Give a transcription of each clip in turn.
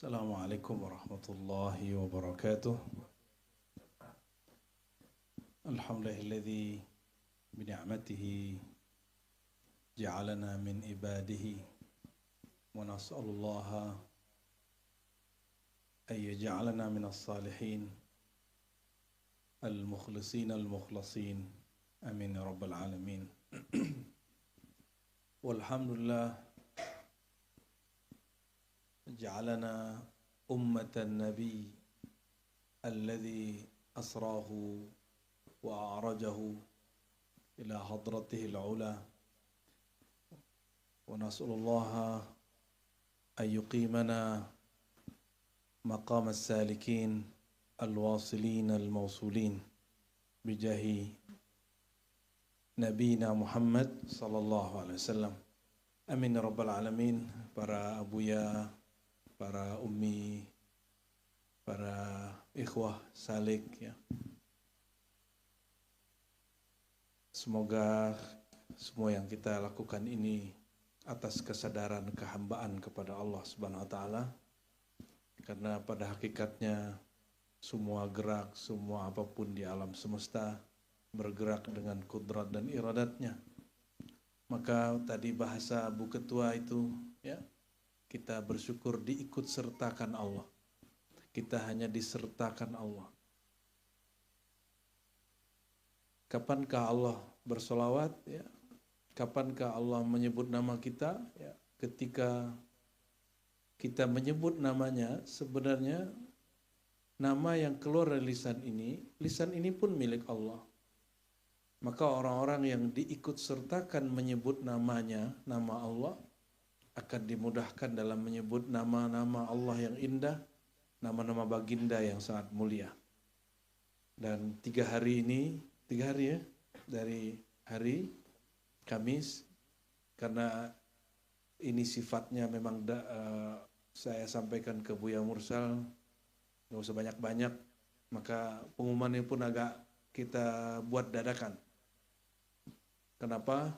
Assalamualaikum warahmatullahi wabarakatuh. Alhamdulillahilladzi bini'matihi ja'alana min ibadihi wa nas'alullaha an yaj'alana minas salihin al-mukhlisin al-mukhlasin amin ya rabbal alamin. Walhamdulillah جعلنا أمة النبي الذي أسراه وأعرجه إلى حضرته العلى ونسأل الله أن يقيمنا مقام السالكين الواصلين الموصولين بجاه نبينا محمد صلى الله عليه وسلم amin ya rabbal alamin. Para abuya, para ummi, para ikhwah salik ya. Semoga semua yang kita lakukan ini atas kesadaran kehambaan kepada Allah Subhanahu wa taala. Karena pada hakikatnya semua gerak, semua apapun di alam semesta bergerak dengan kudrat dan iradatnya. Maka tadi bahasa Bu Ketua itu ya, kita bersyukur diikut sertakan Allah. Kita hanya disertakan Allah. Kapankah Allah bersolawat? Ya. Kapankah Allah menyebut nama kita? Ya. Ketika kita menyebut namanya, sebenarnya nama yang keluar dari lisan ini pun milik Allah. Maka orang-orang yang diikut sertakan menyebut namanya, nama Allah, akan dimudahkan dalam menyebut nama-nama Allah yang indah, nama-nama baginda yang sangat mulia. Dan 3 hari ya, dari hari Kamis, karena ini sifatnya memang saya sampaikan ke Buya Mursal, nggak usah banyak-banyak, maka pengumumannya pun agak kita buat dadakan. Kenapa?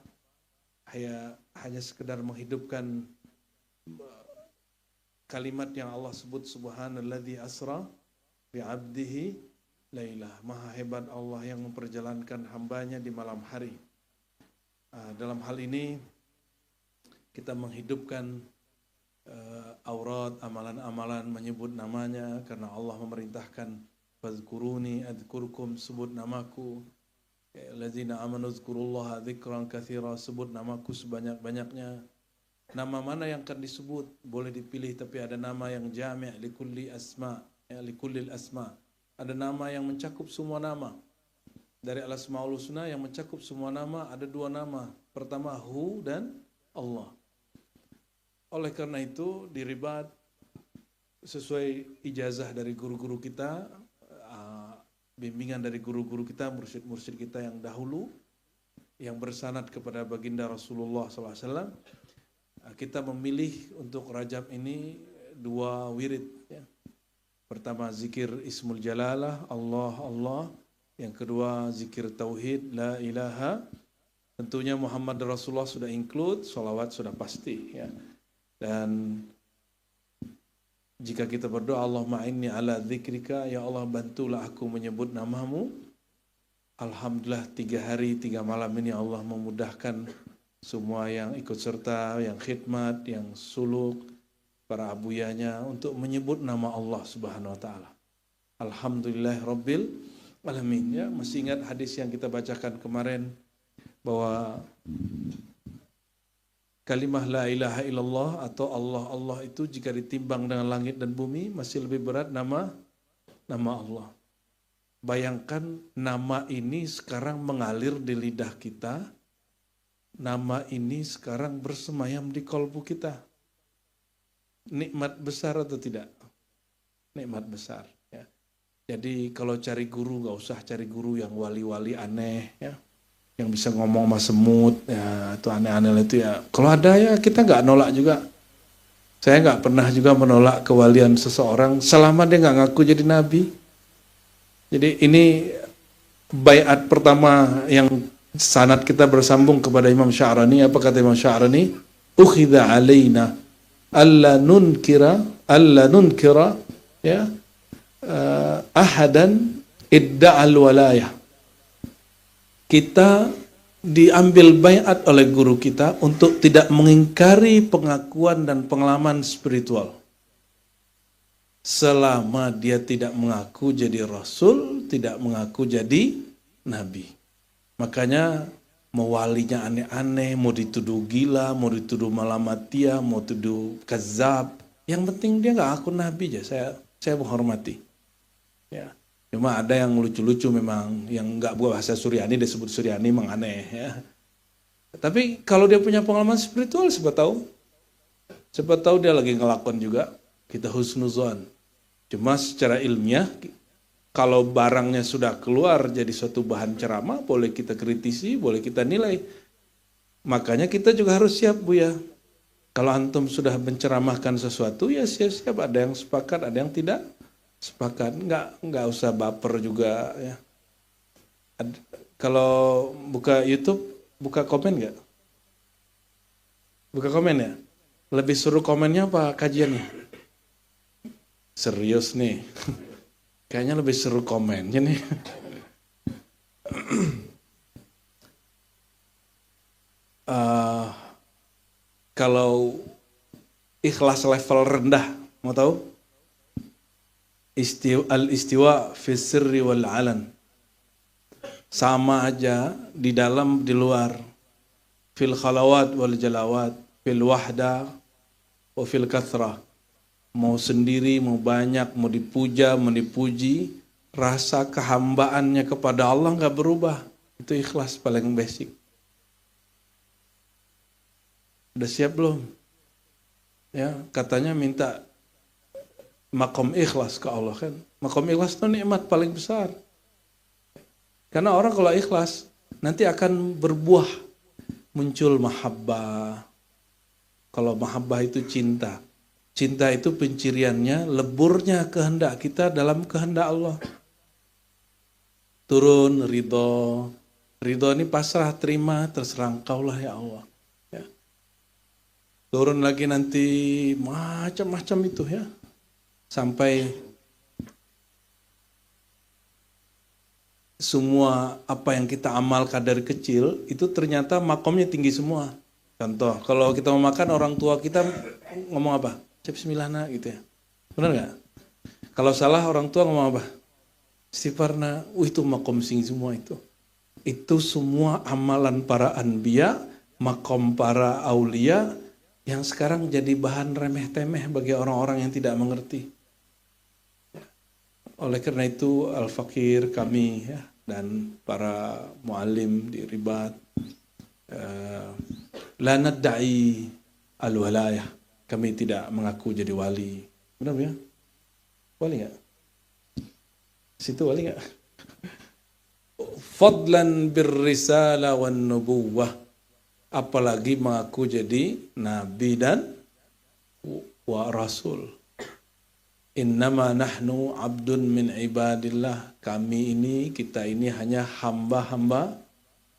Hanya sekedar menghidupkan kalimat yang Allah sebut subhanalladzi asra bi'abdihi lailah. Maha hebat Allah yang memperjalankan hambanya di malam hari. Dalam hal ini kita menghidupkan aurat, amalan-amalan menyebut namanya, karena Allah memerintahkan fazkuruni adzkurkum, sebut namaku. Alladzina amanu dzkurullaha dzikran katsira, sebut namaku sebanyak-banyaknya. Nama mana yang akan disebut? Boleh dipilih, tapi ada nama yang jami' likulli asma, ya, likullil asma. Ada nama yang mencakup semua nama. Dari al-asmaul husna yang mencakup semua nama ada 2 nama. Pertama Hu dan Allah. Oleh karena itu diribat sesuai ijazah dari guru-guru kita, bimbingan dari guru-guru kita, mursyid-mursyid kita yang dahulu, yang bersanad kepada baginda Rasulullah SAW, kita memilih untuk Rajab ini 2 wirid. Ya. Pertama zikir Ismul Jalalah, Allah, Allah. Yang kedua zikir Tauhid, La ilaha. Tentunya Muhammad Rasulullah sudah include, sholawat sudah pasti. Ya. Dan jika kita berdoa, Allahumma inni ala dzikrika, ya Allah bantulah aku menyebut namamu. Alhamdulillah 3 hari 3 malam ini Allah memudahkan semua yang ikut serta, yang khidmat, yang suluk, para abuyanya untuk menyebut nama Allah Subhanahu wa taala. Alhamdulillah rabbil alamin. Ya, masih ingat hadis yang kita bacakan kemarin bahwa kalimah la ilaha illallah atau Allah Allah itu jika ditimbang dengan langit dan bumi masih lebih berat nama Allah. Bayangkan nama ini sekarang mengalir di lidah kita. Nama ini sekarang bersemayam di kolbu kita. Nikmat besar atau tidak? Nikmat besar. Ya. Jadi kalau cari guru nggak usah cari guru yang wali-wali aneh ya. Yang bisa ngomong sama semut, ya, itu aneh-aneh itu ya. Kalau ada ya kita nggak nolak juga. Saya nggak pernah juga menolak kewalian seseorang selama dia nggak ngaku jadi nabi. Jadi ini baiat pertama yang sanad kita bersambung kepada Imam Sya'rani. Apa kata Imam Sya'rani? Ukhidha alaina alla nunkira ya ahadan idda'al walayah. Kita diambil baiat oleh guru kita untuk tidak mengingkari pengakuan dan pengalaman spiritual selama dia tidak mengaku jadi rasul, tidak mengaku jadi nabi. Makanya mau walinya aneh-aneh, mau dituduh gila, mau dituduh malamatia, mau dituduh kazab, yang penting dia nggak ngaku nabi aja. Saya menghormati. Ya. Cuma ada yang lucu-lucu memang, yang nggak bahasa Suryani disebut Suryani memang aneh ya. Tapi kalau dia punya pengalaman spiritual, siapa tahu dia lagi ngelakon juga, kita husnuzon. Cuma secara ilmiah, kalau barangnya sudah keluar jadi suatu bahan ceramah, boleh kita kritisi, boleh kita nilai. Makanya kita juga harus siap, Bu ya. Kalau antum sudah menceramahkan sesuatu, ya siap-siap. Ada yang sepakat, ada yang tidak sepakat. Nggak usah baper juga ya. Kalau buka YouTube, buka komen nggak? Buka komen ya? Lebih suruh komennya apa kajiannya? Serius nih. Kayaknya lebih seru komennya nih. Kalau ikhlas level rendah, mau tahu? Al-istiwa fi sirri wal alan. Sama aja di dalam, di luar. Fil khalawat wal jalawat, fil wahda wa fil kathrah. Mau sendiri, mau banyak, mau dipuja, mau dipuji, rasa kehambaannya kepada Allah nggak berubah. Itu ikhlas paling basic. Udah siap belum? Ya, katanya minta makom ikhlas ke Allah kan. Makom ikhlas itu nikmat paling besar. Karena orang kalau ikhlas nanti akan berbuah, muncul mahabbah. Kalau mahabbah itu cinta. Cinta itu penciriannya, leburnya kehendak kita dalam kehendak Allah. Turun ridho. Ridho ini pasrah, terima, terserah Engkaulah ya Allah. Ya. Turun lagi nanti macam-macam itu ya. Sampai semua apa yang kita amalkan dari kecil, itu ternyata makomnya tinggi semua. Contoh, kalau kita mau makan, orang tua kita ngomong apa? Bismillahna gitu ya. Benar nggak? Kalau salah orang tua ngomong apa? Istighfarna. Itu makom sing semua itu. Itu semua amalan para anbiya, makom para aulia yang sekarang jadi bahan remeh-temeh bagi orang-orang yang tidak mengerti. Oleh karena itu al-fakir kami ya, dan para muallim di Ribat la nadda'i al-walayah. Kami tidak mengaku jadi wali. Benar ya? Wali nggak? Situ wali nggak? Fadlan birrisala wan nubuwah. Apalagi mengaku jadi nabi dan wa rasul. Innama nahnu abdun min ibadillah. Kami ini, kita ini hanya hamba-hamba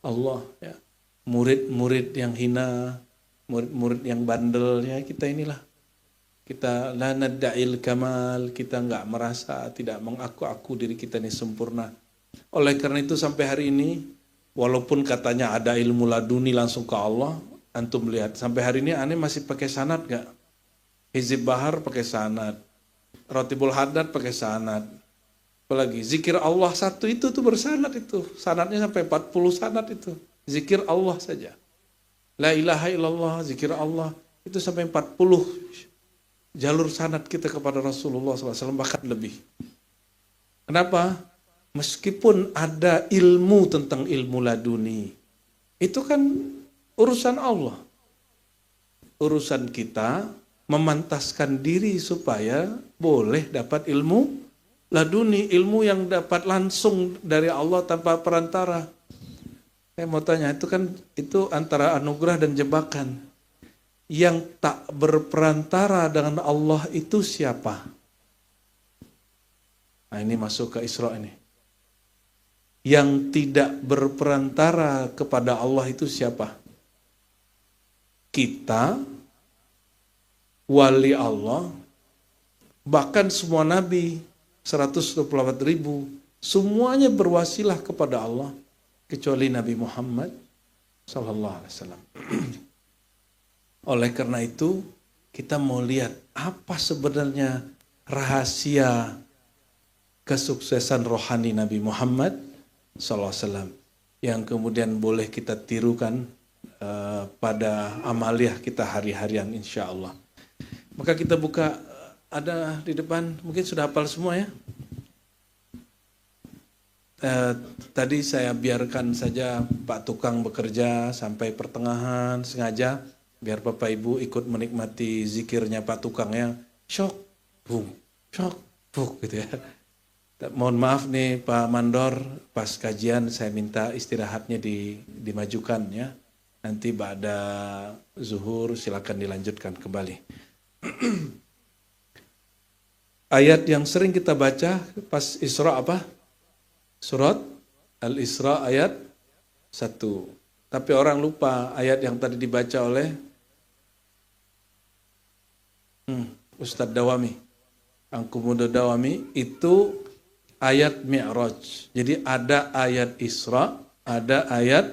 Allah. Ya. Murid-murid yang hina, murid-murid yang bandel, ya kita inilah. Kita la nadda'il kamal, kita enggak merasa, tidak mengaku-aku diri kita ini sempurna. Oleh karena itu sampai hari ini, walaupun katanya ada ilmu laduni langsung ke Allah, antum lihat, sampai hari ini aneh masih pakai sanad enggak? Hizib Bahar pakai sanad, Ratibul Haddad pakai sanad. Apalagi zikir Allah satu itu tuh bersanad itu. Sanadnya sampai 40 sanad itu. Zikir Allah saja. La ilaha illallah, zikir Allah, itu sampai 40 jalur sanad kita kepada Rasulullah SAW, bahkan lebih. Kenapa? Meskipun ada ilmu tentang ilmu laduni, itu kan urusan Allah. Urusan kita memantaskan diri supaya boleh dapat ilmu laduni, ilmu yang dapat langsung dari Allah tanpa perantara. Saya mau tanya, itu antara anugerah dan jebakan. Yang tak berperantara dengan Allah itu siapa? Nah ini masuk ke Isra ini. Yang tidak berperantara kepada Allah itu siapa? Kita wali Allah, bahkan semua nabi 124.000 semuanya berwasilah kepada Allah kecuali Nabi Muhammad sallallahu alaihi wasallam. Oleh karena itu, kita mau lihat apa sebenarnya rahasia kesuksesan rohani Nabi Muhammad sallallahu alaihi wasallam yang kemudian boleh kita tirukan pada amaliah kita hari-harian insya Allah. Maka kita buka, ada di depan, mungkin sudah hafal semua ya. Tadi saya biarkan saja Pak Tukang bekerja sampai pertengahan sengaja biar Bapak Ibu ikut menikmati zikirnya Pak Tukang ya. Syok, bung, gitu ya. Mohon maaf nih Pak Mandor, pas kajian saya minta istirahatnya dimajukan ya. Nanti pada zuhur silakan dilanjutkan kembali. Ayat yang sering kita baca pas Isra apa? Surat Al-Isra ayat 1. Tapi orang lupa ayat yang tadi dibaca oleh Ustadz Dawami, Angkumudo Dawami, itu ayat Mi'raj. Jadi ada ayat Isra, ada ayat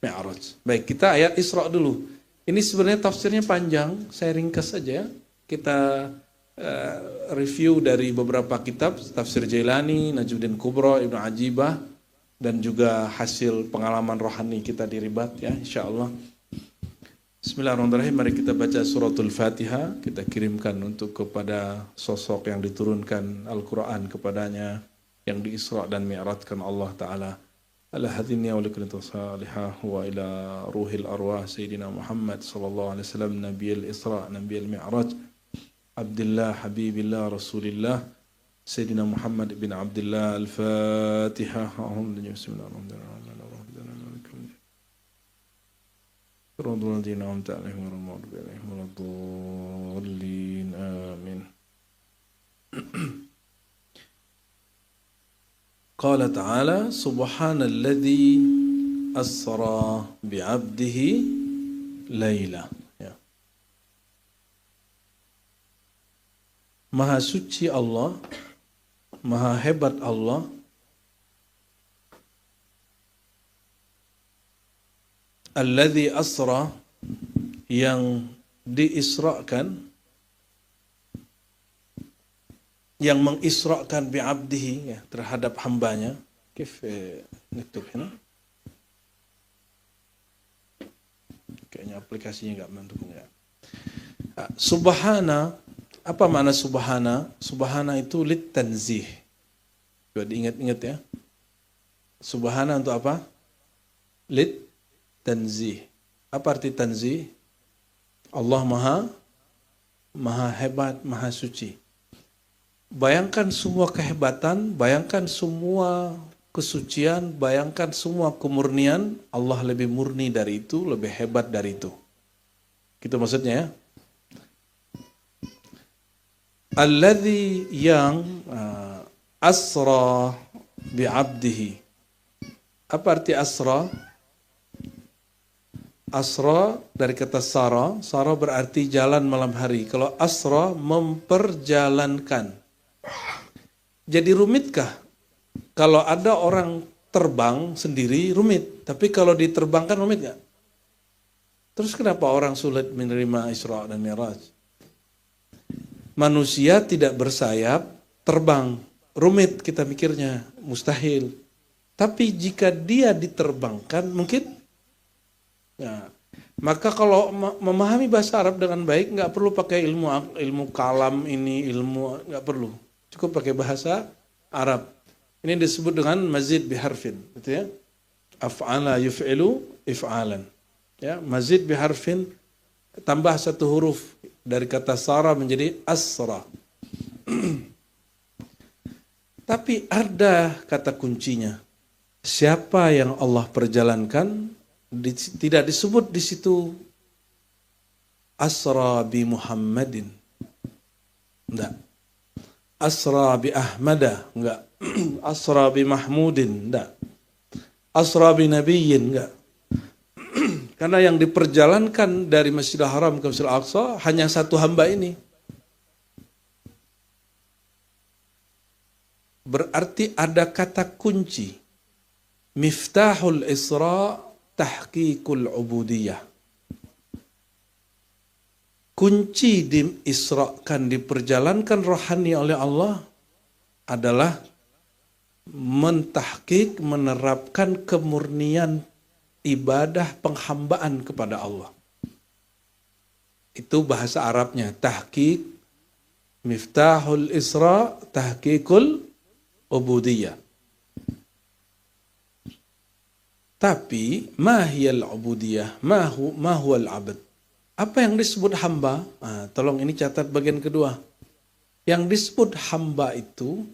Mi'raj. Baik, kita ayat Isra dulu. Ini sebenarnya tafsirnya panjang, saya ringkas saja. Kita review dari beberapa kitab, Tafsir Jailani, Najmuddin Kubra, Ibnu Ajibah, dan juga hasil pengalaman rohani kita di Ribat ya, insyaAllah. Bismillahirrahmanirrahim, mari kita baca suratul Fatihah, kita kirimkan untuk kepada sosok yang diturunkan Al-Quran kepadanya, yang diisra' dan mi'rajkan Allah Ta'ala. Ala hadhihi wa likulli salihah wa ila ruhil arwah Sayyidina Muhammad sallallahu alaihi wasallam, Nabiyil Isra' Nabiyil Mi'raj, Abdullah Habibillah Rasulillah Sayyidina Muhammad bin Abdullah. Al-Fatihah. Amin. Qala ta'ala subhanalladzi asra bi'abdihi layla. Maha suci Allah, maha hebat Allah, alladzi asra, yang diisrakan, yang mengisrakan bi'abdihi ya, terhadap hambanya. Kif niktub hina? Kayaknya aplikasinya enggak mendukung ya. Subhana, apa makna subhana? Subhana itu lit tanzih. Coba diingat-ingat ya. Subhana untuk apa? Lit tanzih. Apa arti tanzih? Allah maha hebat, maha suci. Bayangkan semua kehebatan, bayangkan semua kesucian, bayangkan semua kemurnian, Allah lebih murni dari itu, lebih hebat dari itu. Gitu maksudnya ya. Alladzi yang asra bi'abdihi. Apa arti asra? Asra dari kata sara. Sara berarti jalan malam hari. Kalau asra memperjalankan. Jadi rumitkah? Kalau ada orang terbang sendiri rumit. Tapi kalau diterbangkan rumit gak? Terus kenapa orang sulit menerima Isra dan Mi'raj? Manusia tidak bersayap, terbang. Rumit kita mikirnya, mustahil. Tapi jika dia diterbangkan, mungkin. Ya. Maka kalau memahami bahasa Arab dengan baik, nggak perlu pakai ilmu kalam ini, nggak perlu. Cukup pakai bahasa Arab. Ini disebut dengan mazid biharfin, gitu ya. Af'ala yuf'ilu if'alan. Ya, mazid biharfin, tambah satu huruf. Dari kata sara menjadi asra. Tapi ada kata kuncinya. Siapa yang Allah perjalankan, tidak disebut di situ asra bi Muhammadin. Enggak. Asra bi Ahmada, enggak. Asra bi Mahmudin, enggak. Asra bi Nabiyyin, enggak. Karena yang diperjalankan dari Masjidil Haram ke Masjidil Aqsa hanya satu hamba ini. Berarti ada kata kunci. Miftahul Isra tahqiqul ubudiyah. Kunci diisrakan, diperjalankan rohani oleh Allah adalah mentahqiq, menerapkan kemurnian ibadah penghambaan kepada Allah. Itu bahasa Arabnya, tahqiq, miftahul Isra, tahqiqul ubudiyah. Tapi mahiyal ubudiyah, mahuwal abad. Apa yang disebut hamba? Tolong ini catat bagian kedua. Yang disebut hamba itu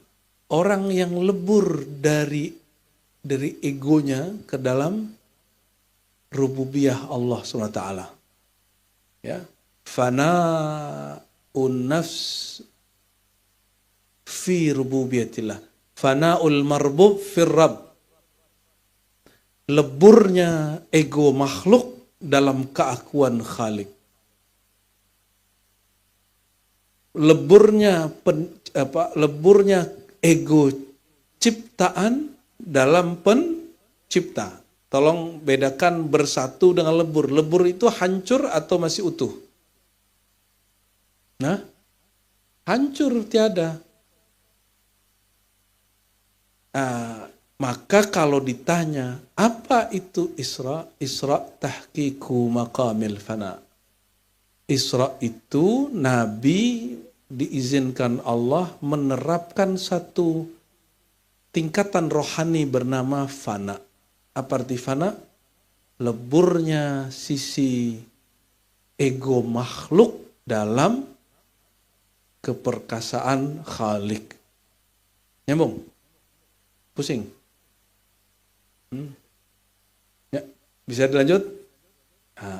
orang yang lebur dari egonya ke dalam rububiyah Allah SWT. Ya, fana'un nafs fi rububiyatillah. Fana'ul marbub fir rabb. Leburnya ego makhluk dalam keakuan Khalik. Leburnya ego ciptaan dalam pencipta. Tolong bedakan bersatu dengan lebur. Lebur itu hancur atau masih utuh? Nah, hancur tiada. Maka kalau ditanya, apa itu Isra? Isra tahqiqu maqamil fana. Isra itu Nabi diizinkan Allah menerapkan satu tingkatan rohani bernama fana. Apa arti fana? Leburnya sisi ego makhluk dalam keperkasaan Khalik. Nyambung? Pusing? Ya, bisa dilanjut?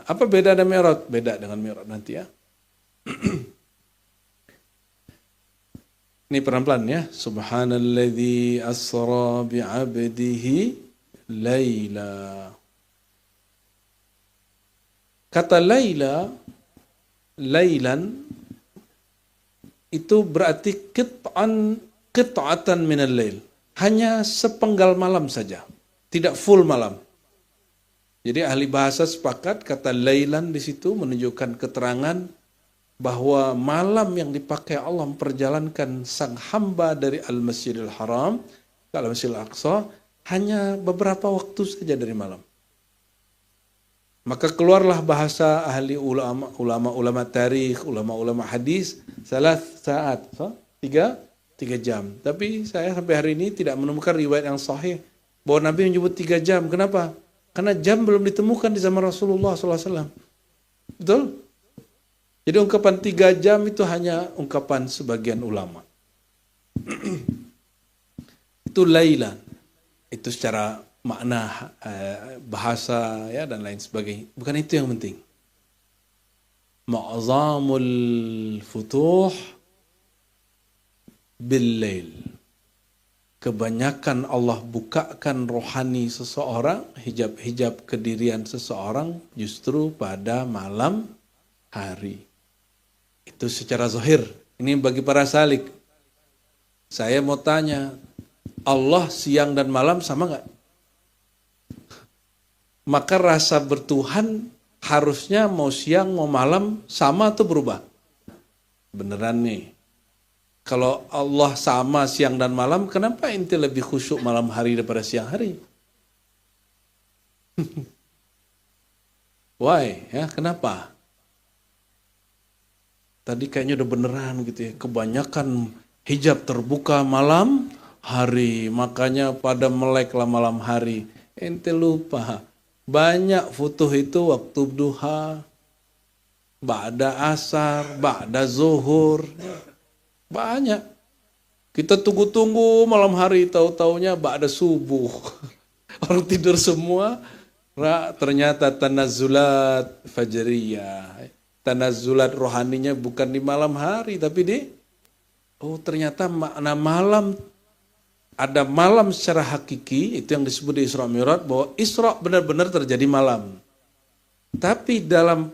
Apa beda dengan Mi'raj? Beda dengan Mi'raj nanti ya. Ini pelan-pelan ya. Subhanalladzi asra bi'abdihi laila. Kata laila, lailan itu berarti qit'atan minal lail. Hanya sepenggal malam saja, tidak full malam. Jadi ahli bahasa sepakat kata lailan di situ menunjukkan keterangan bahwa malam yang dipakai Allah memperjalankan sang hamba dari Al-Masjidil Haram ke Al-Masjidil Aqsa hanya beberapa waktu saja dari malam. Maka keluarlah bahasa ahli ulama tarikh, ulama hadis, saat, 3 jam. Tapi saya sampai hari ini tidak menemukan riwayat yang sahih bahwa Nabi menyebut 3 jam. Kenapa? Karena jam belum ditemukan di zaman Rasulullah SAW. Betul? Jadi ungkapan 3 jam itu hanya ungkapan sebagian ulama. Itu lailan. Itu secara makna bahasa ya dan lain sebagainya. Bukan itu yang penting. Ma'zamul futuh bil-lail. Kebanyakan Allah bukakan rohani seseorang, hijab-hijab kedirian seseorang justru pada malam hari. Itu secara zahir. Ini bagi para salik. Saya mau tanya, Allah siang dan malam sama nggak? Maka rasa bertuhan harusnya mau siang mau malam sama atau berubah? Beneran nih. Kalau Allah sama siang dan malam, kenapa ente lebih khusyuk malam hari daripada siang hari? Why? Ya, kenapa? Tadi kayaknya udah beneran gitu ya. Kebanyakan hijab terbuka malam hari, makanya pada meleklah malam hari. Ente lupa. Banyak futuh itu waktu duha, ba'da asar, ba'da zuhur. Banyak. Kita tunggu-tunggu malam hari, tahu-taunya ba'da subuh. Orang tidur semua, ternyata tanazzulat fajriyah. Tanazzulat rohaninya bukan di malam hari, tapi ternyata makna malam, ada malam secara hakiki, itu yang disebut di Isra Mi'raj, bahwa Isra benar-benar terjadi malam. Tapi dalam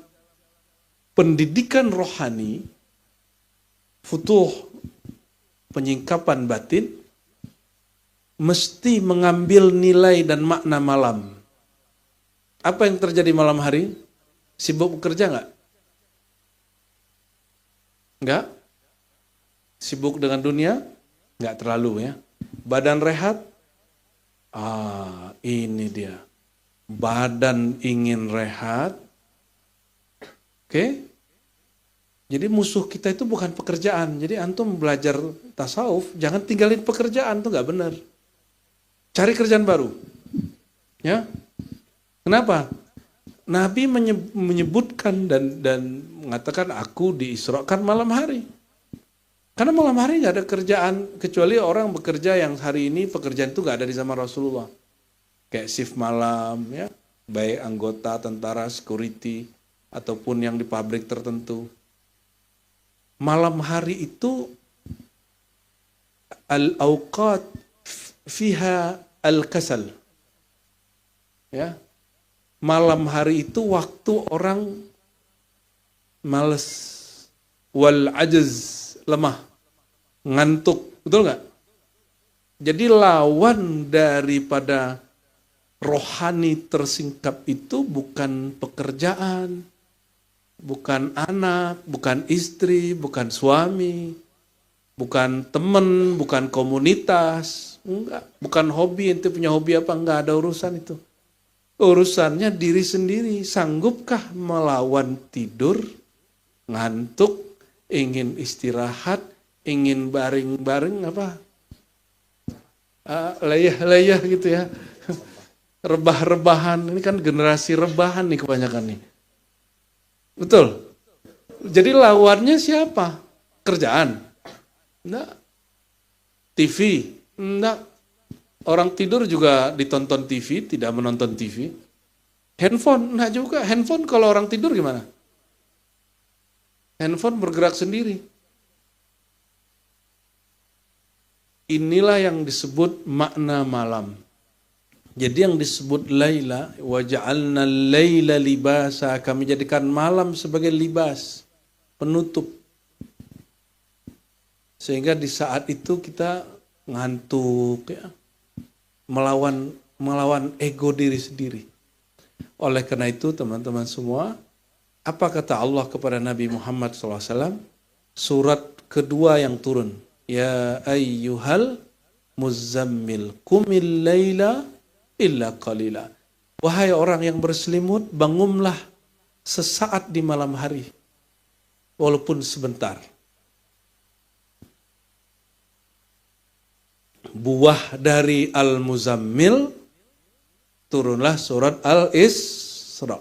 pendidikan rohani, futuh, penyingkapan batin, mesti mengambil nilai dan makna malam. Apa yang terjadi malam hari? Sibuk bekerja nggak? Nggak? Sibuk dengan dunia? Nggak terlalu ya. Badan rehat? Ini dia. Badan ingin rehat. Oke? Jadi musuh kita itu bukan pekerjaan. Jadi antum belajar tasawuf, jangan tinggalin pekerjaan, itu nggak benar. Cari kerjaan baru. Ya? Kenapa? Nabi menyebutkan dan mengatakan aku diisrakan malam hari. Karena malam hari nggak ada kerjaan, kecuali orang bekerja yang hari ini pekerjaan itu nggak ada di zaman Rasulullah. Kayak shift malam, ya, baik anggota tentara, security, ataupun yang di pabrik tertentu. Malam hari itu al-awqat fiha al-kasal. Ya. Malam hari itu waktu orang malas, wal ajaz, lemah, ngantuk, betul nggak? Jadi lawan daripada rohani tersingkap itu bukan pekerjaan, bukan anak, bukan istri, bukan suami, bukan teman, bukan komunitas, enggak, bukan hobi. Ente punya hobi apa? Enggak ada urusan itu. Urusannya diri sendiri. Sanggupkah melawan tidur, ngantuk, ingin istirahat, ingin baring-baring apa? Layah-layah gitu ya. Rebah-rebahan. Ini kan generasi rebahan nih kebanyakan nih. Betul. Jadi lawannya siapa? Kerjaan? Enggak. TV? Enggak. Orang tidur juga ditonton TV, tidak menonton TV. Handphone? Enggak juga. Handphone kalau orang tidur gimana? Handphone bergerak sendiri. Inilah yang disebut makna malam. Jadi yang disebut laila, wa ja'alna laila libasa, kami jadikan malam sebagai libas, penutup. Sehingga di saat itu kita ngantuk ya, melawan ego diri sendiri. Oleh karena itu teman-teman semua, apa kata Allah kepada Nabi Muhammad SAW? Surat kedua yang turun. Ya ayyuhal muzammil kumil laila illa qalila. Wahai orang yang berselimut, bangunlah sesaat di malam hari, walaupun sebentar. Buah dari Al-Muzammil, turunlah surat Al-Isra.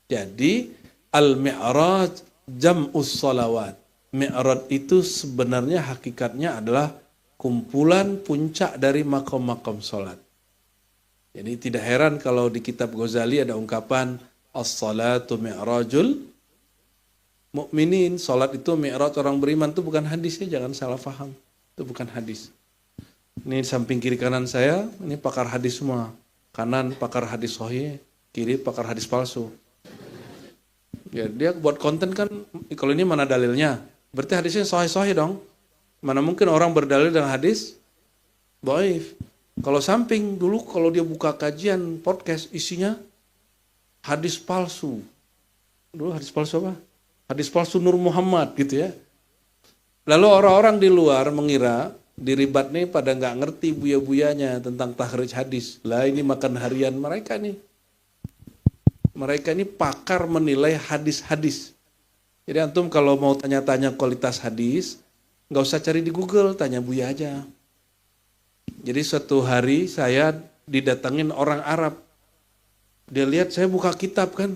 Jadi, Al-Mi'raj jam'us salawat. Mi'raj itu sebenarnya hakikatnya adalah kumpulan puncak dari makom-makom sholat. Jadi tidak heran kalau di kitab Ghazali ada ungkapan as-salatu mi'rajul mu'minin. Salat itu mi'raj orang beriman, itu bukan hadisnya, jangan salah paham. Itu bukan hadis. Ini samping kiri kanan saya, ini pakar hadis semua. Kanan pakar hadis sahih, kiri pakar hadis palsu. Ya, dia buat konten kan, kalau ini mana dalilnya? Berarti hadisnya sahih-sahih dong. Mana mungkin orang berdalil dengan hadis dhaif. Kalau samping dulu kalau dia buka kajian podcast isinya hadis palsu. Dulu hadis palsu apa? Hadis palsu Nur Muhammad gitu ya. Lalu orang-orang di luar mengira di Ribat nih pada nggak ngerti buya-buyanya tentang tahrij hadis. Lah ini makan harian mereka nih. Mereka ini pakar menilai hadis-hadis. Jadi antum kalau mau tanya-tanya kualitas hadis, nggak usah cari di Google, tanya Buya aja. Jadi suatu hari saya didatangin orang Arab. Dia lihat saya buka kitab kan.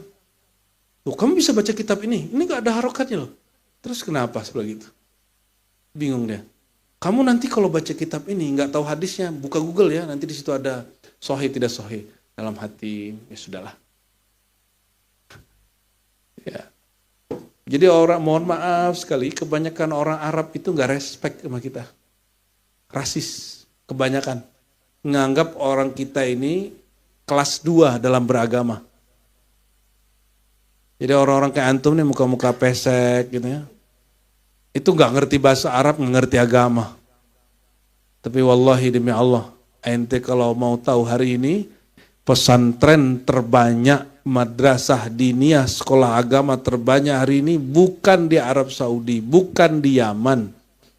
Loh, kamu bisa baca kitab ini? Ini nggak ada harokatnya loh. Terus kenapa seperti itu? Bingung dia. Kamu nanti kalau baca kitab ini nggak tahu hadisnya, buka Google ya. Nanti di situ ada sahih tidak sahih. Dalam hati, ya sudahlah. Ya. Jadi orang, mohon maaf sekali, kebanyakan orang Arab itu nggak respect sama kita. Rasis. Kebanyakan menganggap orang kita ini kelas 2 dalam beragama. Jadi orang-orang kayak antum nih muka-muka pesek gitu ya. Itu nggak ngerti bahasa Arab, nggak ngerti agama. Tapi wallahi demi Allah, ente kalau mau tahu hari ini pesantren terbanyak, madrasah diniyah, sekolah agama terbanyak hari ini bukan di Arab Saudi, bukan di Yaman,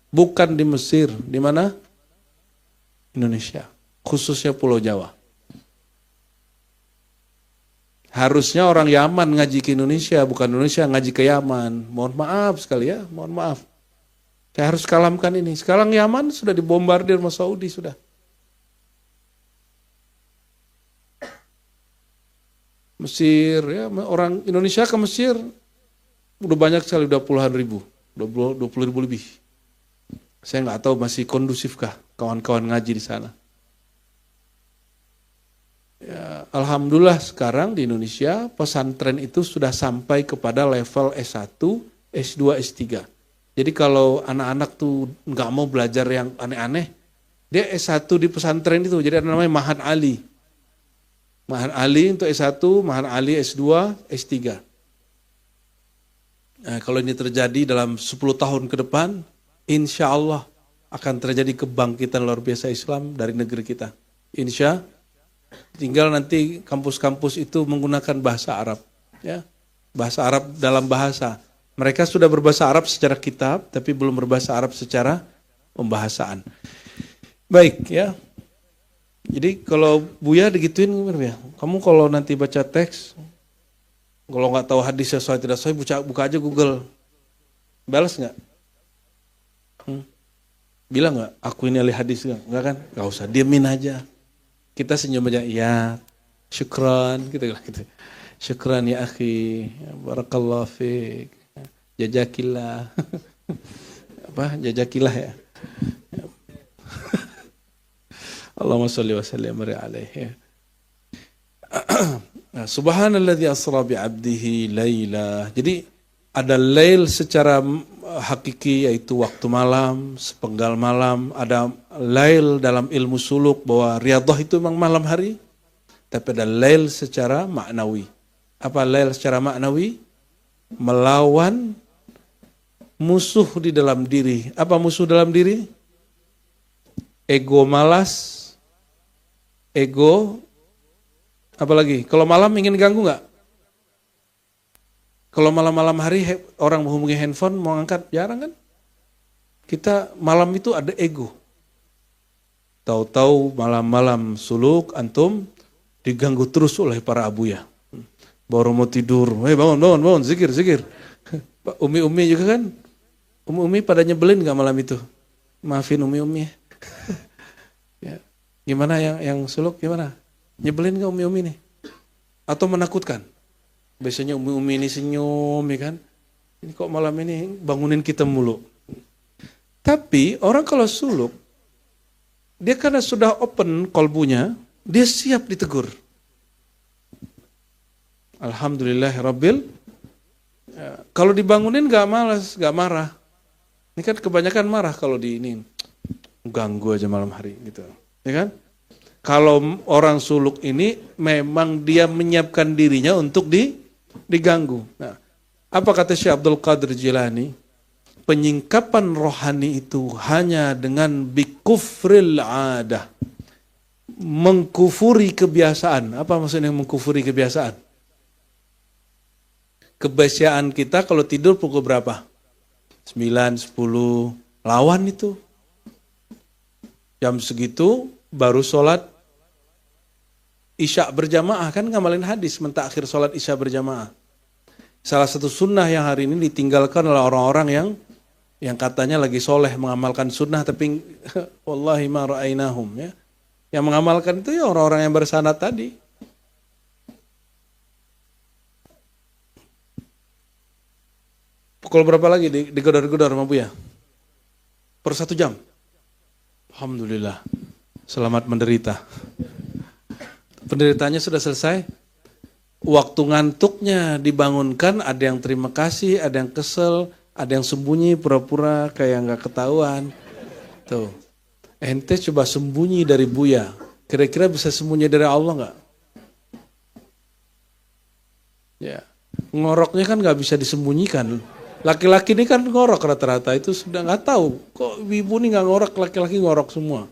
bukan di Mesir. Di mana? Indonesia, khususnya Pulau Jawa. Harusnya orang Yaman ngaji ke Indonesia, bukan Indonesia ngaji ke Yaman. Mohon maaf sekali ya, mohon maaf. Saya harus kalamkan ini. Sekarang Yaman sudah dibombardir sama Saudi sudah. Mesir, ya orang Indonesia ke Mesir udah banyak sekali, udah puluhan ribu, 20 ribu lebih. Saya nggak tahu masih kondusifkah kawan-kawan ngaji di sana. Ya, alhamdulillah sekarang di Indonesia pesantren itu sudah sampai kepada level S1, S2, S3. Jadi kalau anak-anak tuh nggak mau belajar yang aneh-aneh, dia S1 di pesantren itu, jadi ada namanya Mahat Ali. Mahat Ali untuk S1, Mahat Ali S2, S3. Nah, kalau ini terjadi dalam 10 tahun ke depan, insya Allah akan terjadi kebangkitan luar biasa Islam dari negeri kita. Insya Allah. Tinggal nanti kampus-kampus itu menggunakan bahasa Arab, ya, bahasa Arab dalam bahasa. Mereka sudah berbahasa Arab secara kitab, tapi belum berbahasa Arab secara pembahasaan. Baik, ya. Jadi kalau Buya digituin, ya, kamu kalau nanti baca teks, kalau nggak tahu hadis sesuai tidak sesuai, buka aja Google, balas nggak? Bilang nggak? Aku ini ahli hadis nggak kan? Nggak usah, diemin aja. Kita senyum aja, ya, syukran, gitu. Syukran ya akhi, barakallahu fiik, jazakillah, jazakillah ya. Allahumma sholli wa sallim alaihi. Subhanalladzi asra bi 'abdihi laila. Jadi ada lail secara hakiki yaitu waktu malam, sepenggal malam. Ada lail dalam ilmu suluk bahwa riyadhah itu memang malam hari. Tapi ada lail secara maknawi. Apa lail secara maknawi? Melawan musuh di dalam diri. Apa musuh dalam diri? Ego malas, ego, apalagi? Kalau malam ingin ganggu nggak? Kalau malam-malam hari orang menghubungi handphone mau angkat, jarang kan? Kita malam itu ada ego. Tahu-tahu malam-malam suluk antum diganggu terus oleh para abuya. Baru mau tidur, bangun, zikir. Umi-umi juga kan? Umi-umi pada nyebelin nggak malam itu? Maafin umi-umi. Ya. Gimana yang suluk gimana? Nyebelin nggak umi-umi nih? Atau menakutkan? Biasanya umi-umi ini senyum, ya kan? Ini kok malam ini bangunin kita mulu. Tapi orang kalau suluk, dia karena sudah open kolbunya, dia siap ditegur. Alhamdulillahirabbil. Ya, kalau dibangunin gak malas, gak marah. Ini kan kebanyakan marah kalau di ini. Ganggu aja malam hari gitu. Ya kan? Kalau orang suluk ini memang dia menyiapkan dirinya untuk diganggu. Nah, apa kata Syekh Abdul Qadir Jilani? Penyingkapan rohani itu hanya dengan bikufril adah. Mengkufuri kebiasaan. Apa maksudnya mengkufuri kebiasaan? Kebiasaan kita kalau tidur pukul berapa? 9, 10, lawan itu. Jam segitu baru sholat Isya berjamaah, kan ngamalin hadis mentakhir sholat Isya berjamaah. Salah satu sunnah yang hari ini ditinggalkan oleh orang-orang yang katanya lagi soleh mengamalkan sunnah, tapi wallahi ma ra'ainahum, ya. Yang mengamalkan itu ya orang-orang yang bersanad tadi. Pukul berapa lagi digedor-gedor sama Buya? Per 1 jam. Alhamdulillah. Selamat menderita. Penderitanya sudah selesai. Waktu ngantuknya dibangunkan, ada yang terima kasih, ada yang kesel, ada yang sembunyi pura-pura kayak nggak ketahuan. Tuh. Ente coba sembunyi dari Buya. Kira-kira bisa sembunyi dari Allah nggak? Ya. Ngoroknya kan nggak bisa disembunyikan. Laki-laki ini kan ngorok rata-rata, itu sudah nggak tahu. Kok ibu ini nggak ngorok, laki-laki ngorok semua.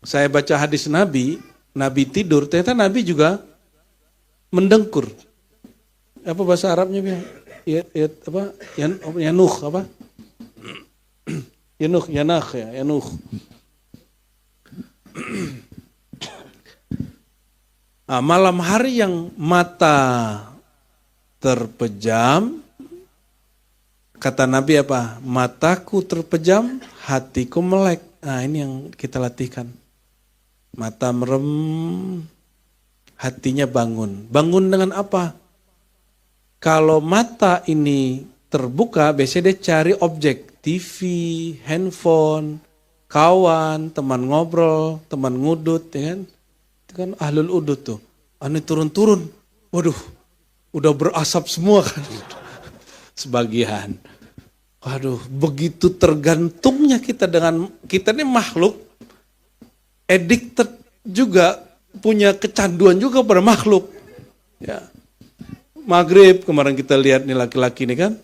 Saya baca hadis Nabi, Nabi tidur, ternyata Nabi juga mendengkur. Apa bahasa Arabnya? Apa? Yanuh apa? Yanakh ya, yanuh. Malam hari yang mata terpejam, kata Nabi apa? Mataku terpejam, hatiku melek. Nah ini yang kita latihkan. Mata merem, hatinya bangun. Bangun dengan apa? Kalau mata ini terbuka, biasanya dia cari objek. TV, handphone, kawan, teman ngobrol, teman ngudut. Ya kan? Itu kan ahlul udut tuh. Ini turun-turun. Waduh, udah berasap semua kan. Sebagian. Waduh, begitu tergantungnya kita dengan, kita ini makhluk, addicted juga, punya kecanduan juga pada makhluk. Ya. Maghrib, kemarin kita lihat nih laki-laki ini kan,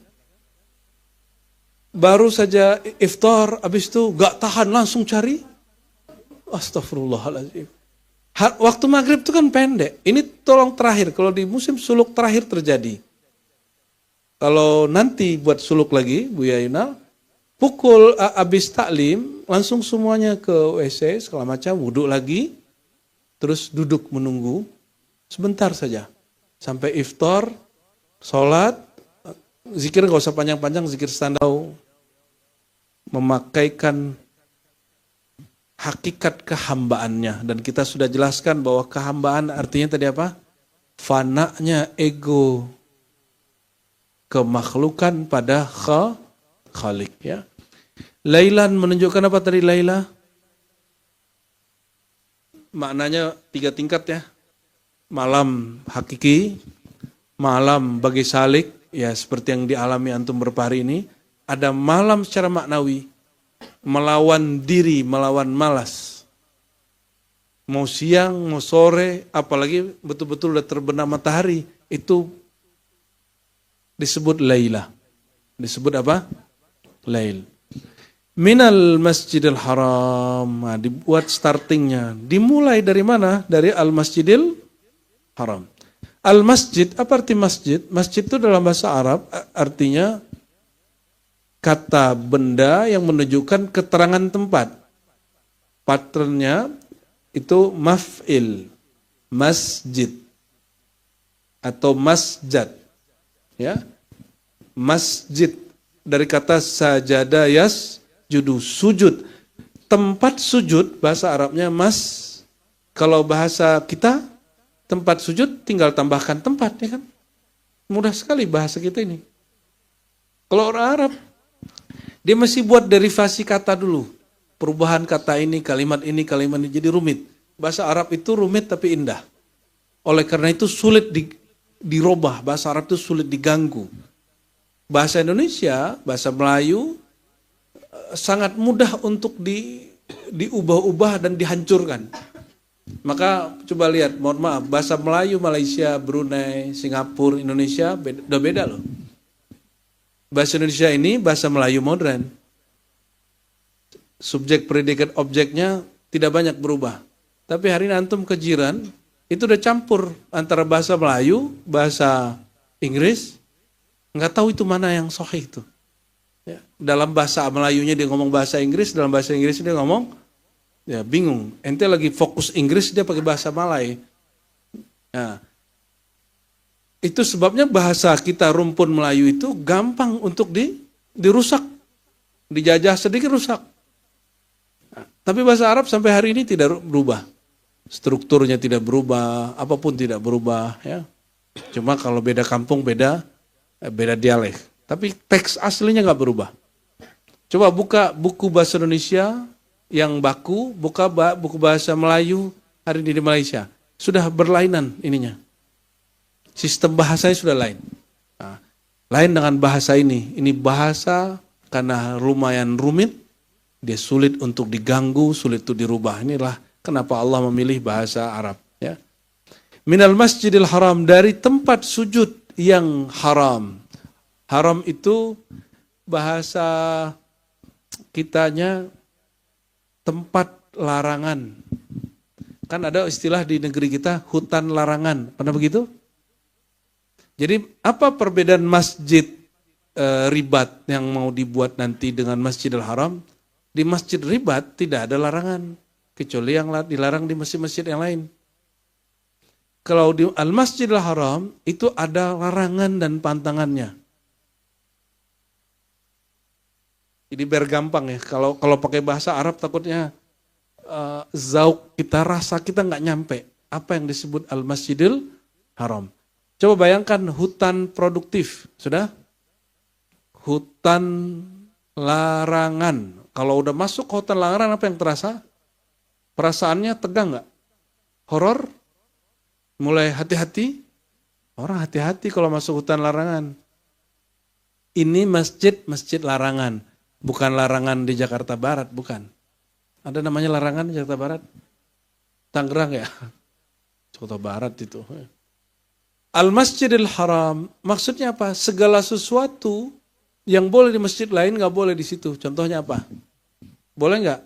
baru saja iftar, habis itu gak tahan langsung cari. Astagfirullahaladzim. Waktu maghrib itu kan pendek. Ini tolong terakhir, kalau di musim suluk terakhir terjadi. Kalau nanti buat suluk lagi, Bu Yayunal, pukul habis taklim, langsung semuanya ke WC, segala macam, wudhu lagi, terus duduk menunggu, sebentar saja. Sampai iftar, sholat, zikir gak usah panjang-panjang, zikir standau, memakaikan hakikat kehambaannya. Dan kita sudah jelaskan bahwa kehambaan artinya tadi apa? Fananya ego, kemakhlukan pada Khalik. Ya. Lailan menunjukkan apa tadi Laila? Maknanya 3 tingkat ya. Malam hakiki, malam bagi salik, ya seperti yang dialami antum beberapa hari ini. Ada malam secara maknawi, melawan diri, melawan malas. Mau siang, mau sore, apalagi betul-betul udah terbenam matahari, itu disebut Laila. Disebut apa? Lail. Minal Masjidil Haram. Nah, dibuat startingnya. Dimulai dari mana? Dari Al-Masjidil Haram. Al-Masjid, apa arti masjid? Masjid itu dalam bahasa Arab artinya kata benda yang menunjukkan keterangan tempat. Patternnya itu maf'il, masjid atau masjad. Ya. Masjid dari kata sajada yasjudu, sujud. Tempat sujud bahasa Arabnya kalau bahasa kita tempat sujud tinggal tambahkan tempat, ya kan? Mudah sekali bahasa kita ini. Kalau orang Arab, dia masih buat derivasi kata dulu. Perubahan kata ini, kalimat ini, jadi rumit. Bahasa Arab itu rumit tapi indah. Oleh karena itu sulit dirubah, bahasa Arab itu sulit diganggu. Bahasa Indonesia, bahasa Melayu, sangat mudah untuk diubah-ubah dan dihancurkan. Maka coba lihat, mohon maaf, bahasa Melayu Malaysia, Brunei, Singapura, Indonesia udah beda loh. Bahasa Indonesia ini bahasa Melayu modern. Subjek, predikat, objeknya tidak banyak berubah. Tapi hari ini antum ke jiran, itu udah campur antara bahasa Melayu, bahasa Inggris, nggak tahu itu mana yang sahih itu. Ya, dalam bahasa Melayunya dia ngomong bahasa Inggris, dalam bahasa Inggris dia ngomong, ya bingung. Ente lagi fokus Inggris, dia pakai bahasa Malay. Nah, itu sebabnya bahasa kita rumpun Melayu itu gampang untuk dirusak. Dijajah sedikit rusak. Nah, tapi bahasa Arab sampai hari ini tidak berubah. Strukturnya tidak berubah, apapun tidak berubah. Ya. Cuma kalau beda kampung, beda dialek. Tapi teks aslinya nggak berubah. Coba buka buku bahasa Indonesia yang baku, buka buku bahasa Melayu hari ini di Malaysia. Sudah berlainan ininya. Sistem bahasanya sudah lain. Nah, lain dengan bahasa ini. Ini bahasa karena lumayan rumit, dia sulit untuk diganggu, sulit untuk dirubah. Inilah kenapa Allah memilih bahasa Arab. Ya. Minal Masjidil Haram, dari tempat sujud. yang haram. Haram itu bahasa kitanya tempat larangan. Kan ada istilah di negeri kita hutan larangan. Pernah begitu? Jadi apa perbedaan masjid ribat yang mau dibuat nanti dengan Masjidil Haram? Di masjid ribat tidak ada larangan. Kecuali yang dilarang di masjid-masjid yang lain. Kalau di Al-Masjidil Haram itu ada larangan dan pantangannya. Jadi biar gampang ya, kalau pakai bahasa Arab takutnya zauk kita, rasa kita nggak nyampe. Apa yang disebut Al-Masjidil Haram. Coba bayangkan hutan produktif, sudah? Hutan larangan. Kalau udah masuk ke hutan larangan apa yang terasa? Perasaannya tegang nggak? Horor? Mulai hati-hati? Orang hati-hati kalau masuk hutan larangan. Ini masjid larangan. Bukan larangan di Jakarta Barat, bukan. Ada namanya larangan di Jakarta Barat? Tangerang ya? Jakarta Barat itu. Al-Masjidil Haram, maksudnya apa? Segala sesuatu yang boleh di masjid lain nggak boleh di situ. Contohnya apa? Boleh nggak?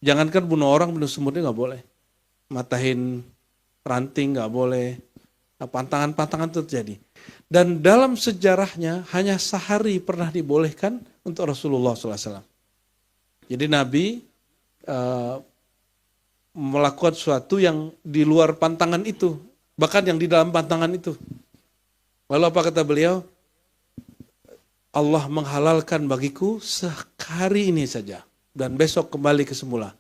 Jangankan bunuh orang, bunuh semutnya nggak boleh. Matahin ranting nggak boleh. Nah, pantangan-pantangan itu terjadi. Dan dalam sejarahnya hanya sehari pernah dibolehkan untuk Rasulullah SAW. Jadi Nabi melakukan sesuatu yang di luar pantangan itu. Bahkan yang di dalam pantangan itu. Lalu apa kata beliau? Allah menghalalkan bagiku sehari ini saja. Dan besok kembali ke semula.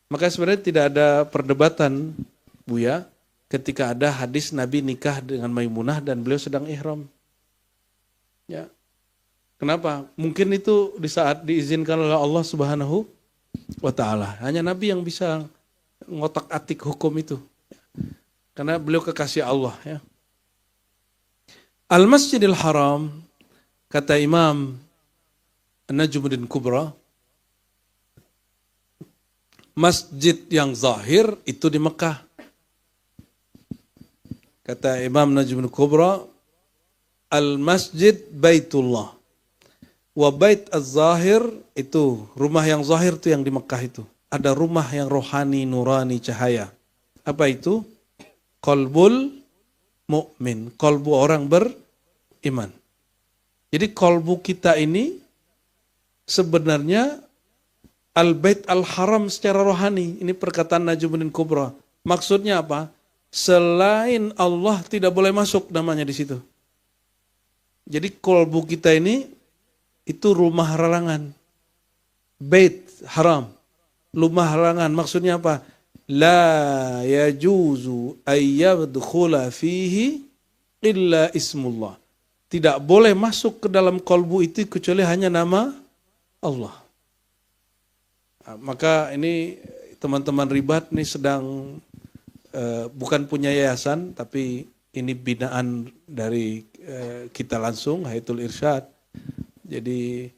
Maka sebenarnya tidak ada perdebatan, Buya, ketika ada hadis Nabi nikah dengan Maimunah dan beliau sedang ihram. Ya. Kenapa? Mungkin itu di saat diizinkan oleh Allah Subhanahu wa Ta'ala. Hanya Nabi yang bisa ngotak-atik hukum itu. Karena beliau kekasih Allah. Ya. Al-Masjidil Haram, kata Imam Najmuddin Kubra, masjid yang zahir itu di Mekah. Kata Imam Najmuddin Kubra, Al-Masjid Baitullah. Wa bait az-zahir itu, rumah yang zahir itu yang di Mekah itu. Ada rumah yang rohani, nurani, cahaya. Apa itu? Qalbul mu'min, qalbu orang beriman. Jadi qalbu kita ini sebenarnya al-bait al-haram secara rohani. Ini perkataan Najmuddin Kubra. Maksudnya apa? Selain Allah tidak boleh masuk namanya di situ. Jadi qalbu kita ini itu rumah larangan. Bait haram. Rumah larangan. Maksudnya apa? La yajuzu ayyadkhula fihi illa ismullah. Tidak boleh masuk ke dalam qalbu itu kecuali hanya nama Allah. Nah, maka ini teman-teman ribat ini sedang bukan punya yayasan, tapi ini binaan dari kita langsung, Hayatul Irsyad. Jadi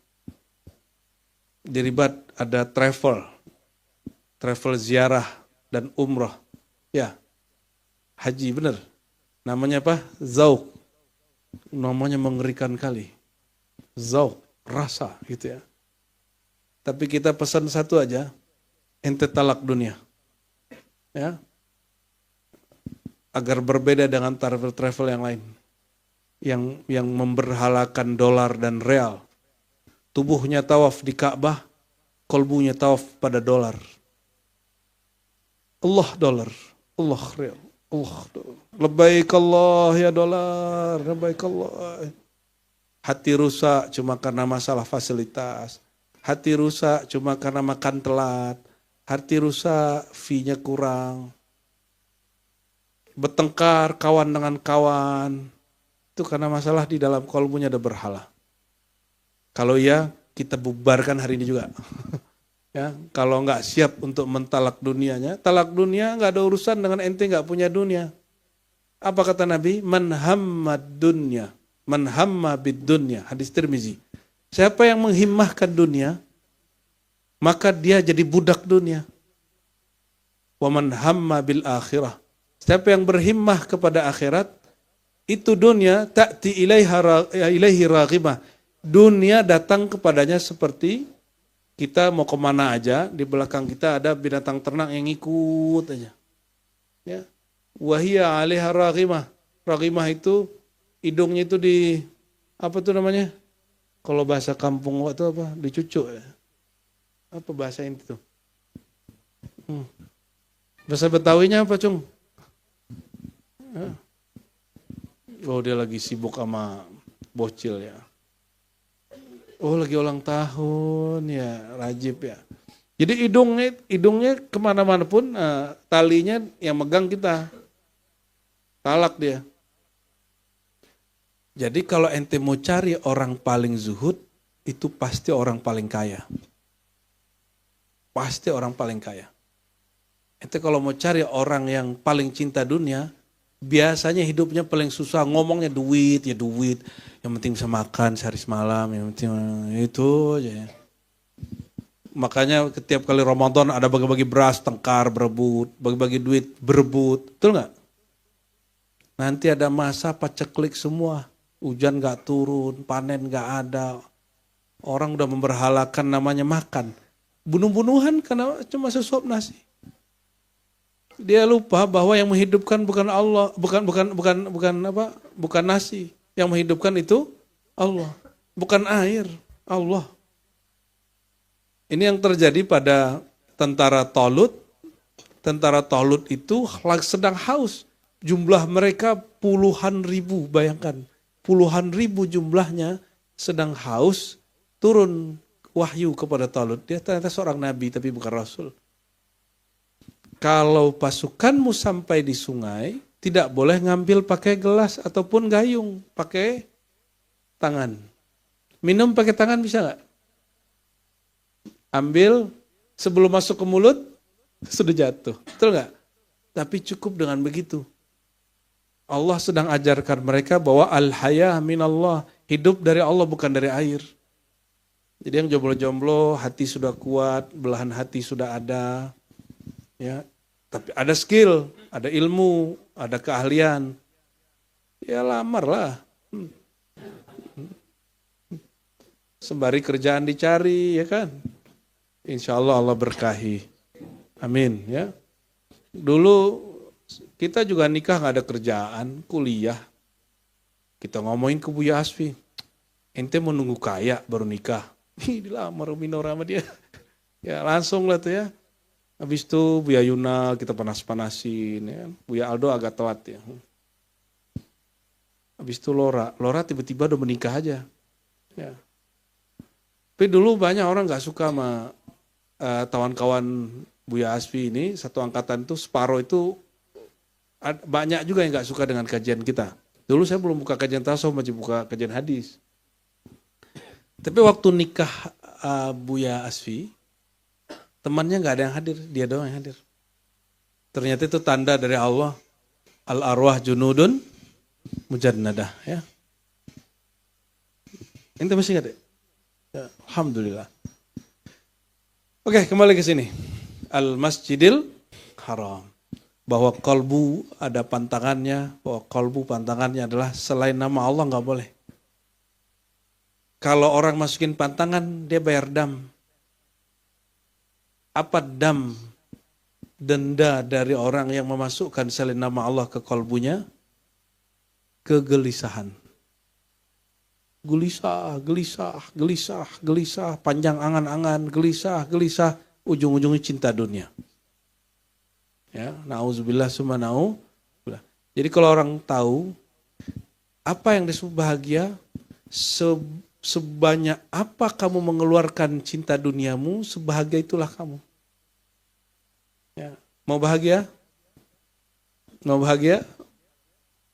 di ribat ada travel ziarah dan umrah. Ya, haji benar. Namanya apa? Zauk. Namanya mengerikan kali. Zauk, rasa gitu ya. Tapi kita pesan satu aja, ente talak dunia. Ya. Agar berbeda dengan travel yang lain. Yang memberhalakan dolar dan real. Tubuhnya tawaf di Ka'bah, kolbunya tawaf pada dolar. Allah dolar, Allah real, Allah dolar. Labbaik Allah ya dolar, labbaik Allah. Hati rusak cuma karena masalah fasilitas. Hati rusak cuma karena makan telat. Hati rusak fee-nya kurang. Bertengkar kawan dengan kawan. Itu karena masalah di dalam kolbunya ada berhala. Kalau ya, kita bubarkan hari ini juga. Ya, kalau nggak siap untuk mentalak dunianya, talak dunia nggak ada urusan dengan ente nggak punya dunia. Apa kata Nabi? Man hammad dunya, man hamma bid dunya. Hadis Tirmizi. Siapa yang menghimmahkan dunia, maka dia jadi budak dunia. Wa man hamma bil akhirah. Siapa yang berhimmah kepada akhirat, Itu dunia ta'ti ilaihi raghimah. Dunia datang kepadanya seperti kita mau kemana aja, di belakang kita ada binatang ternak yang ikut aja. Ya. Wahia 'alaiha raghimah. Raghimah itu hidungnya itu di apa tuh namanya? Kalau bahasa kampung itu apa? Dicucuk ya. Apa bahasa itu tuh? Bahasa Betawinya apa, Cung? Oh, dia lagi sibuk sama bocil ya. Oh, lagi ulang tahun ya, Rajib ya. Jadi hidungnya kemana-mana pun talinya yang megang kita. Talak dia. Jadi kalau ente mau cari orang paling zuhud, itu pasti orang paling kaya. Pasti orang paling kaya. Ente kalau mau cari orang yang paling cinta dunia, biasanya hidupnya paling susah, ngomongnya duit, ya duit. Yang penting bisa makan sehari semalam, yang penting itu aja ya. Makanya setiap kali Ramadan ada bagi-bagi beras, tengkar, berebut, bagi-bagi duit, berebut. Betul nggak? Nanti ada masa paceklik semua. Hujan gak turun, panen gak ada. Orang udah memberhalakan namanya makan. Bunuh-bunuhan karena cuma sesuap nasi. Dia lupa bahwa yang menghidupkan bukan Allah, bukan nasi. Yang menghidupkan itu Allah, bukan air, Allah. Ini yang terjadi pada tentara Talut. Tentara Talut itu sedang haus. Jumlah mereka puluhan ribu, bayangkan. Puluhan ribu jumlahnya sedang haus, turun wahyu kepada Talut. Dia ternyata seorang nabi tapi bukan rasul. Kalau pasukanmu sampai di sungai, tidak boleh ngambil pakai gelas ataupun gayung, pakai tangan. Minum pakai tangan bisa nggak? Ambil sebelum masuk ke mulut, sudah jatuh. Betul nggak? Tapi cukup dengan begitu. Allah sedang ajarkan mereka bahwa al-haya minallah, hidup dari Allah bukan dari air. Jadi yang jomblo-jomblo, hati sudah kuat, belahan hati sudah ada, ya. Tapi ada skill, ada ilmu, ada keahlian, ya lamarlah. Sembari kerjaan dicari, ya kan? Insya Allah Allah berkahi. Amin, ya. Dulu kita juga nikah gak ada kerjaan, kuliah. Kita ngomongin ke Buya Asfi, ente mau nunggu kaya baru nikah. Dilamar minor sama dia. Ya langsung lah tuh ya. Habis itu Buya Yuna kita panas-panasin. Ya. Buya Aldo agak telat ya. Habis itu Lora tiba-tiba udah menikah aja. Ya. Tapi dulu banyak orang gak suka sama kawan-kawan Buya Asfi ini. Satu angkatan itu separuh itu banyak juga yang gak suka dengan kajian kita. Dulu saya belum buka kajian tasawuf, masih buka kajian hadis. Tapi waktu nikah Buya Asfi, temannya gak ada yang hadir, dia doang yang hadir. Ternyata itu tanda dari Allah, al-arwah junudun mujannadah. Ya. Ente masih ingat ya? Ya, alhamdulillah. Oke, kembali ke sini. Al-Masjidil Haram. Bahwa kalbu ada pantangannya, bahwa kalbu pantangannya adalah selain nama Allah nggak boleh. Kalau orang masukin pantangan, dia bayar dam. Apa dam? Denda dari orang yang memasukkan selain nama Allah ke kalbunya? Kegelisahan. Gelisah, panjang angan-angan, gelisah, ujung-ujungnya cinta dunia. Ya, na'udzubillah summa na'udzubillah. Jadi kalau orang tahu apa yang disebut bahagia, sebanyak apa kamu mengeluarkan cinta duniamu, sebahagia itulah kamu. Ya. Mau bahagia? Mau bahagia?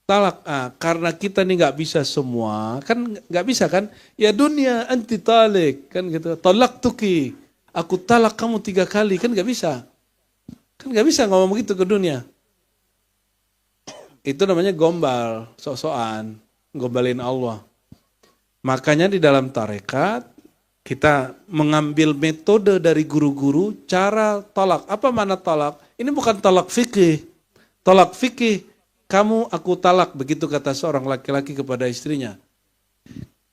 Talak. Karena kita nih nggak bisa semua, kan nggak bisa kan? Ya dunia anti talik, kan gitu. Talak tuki, aku talak kamu 3 kali, kan nggak bisa. Kan gak bisa ngomong begitu ke dunia. Itu namanya gombal, sok-sokan, gombalin Allah. Makanya di dalam tarekat, kita mengambil metode dari guru-guru, cara tolak. Apa makna tolak? Ini bukan tolak fikih. Tolak fikih, kamu aku talak, begitu kata seorang laki-laki kepada istrinya.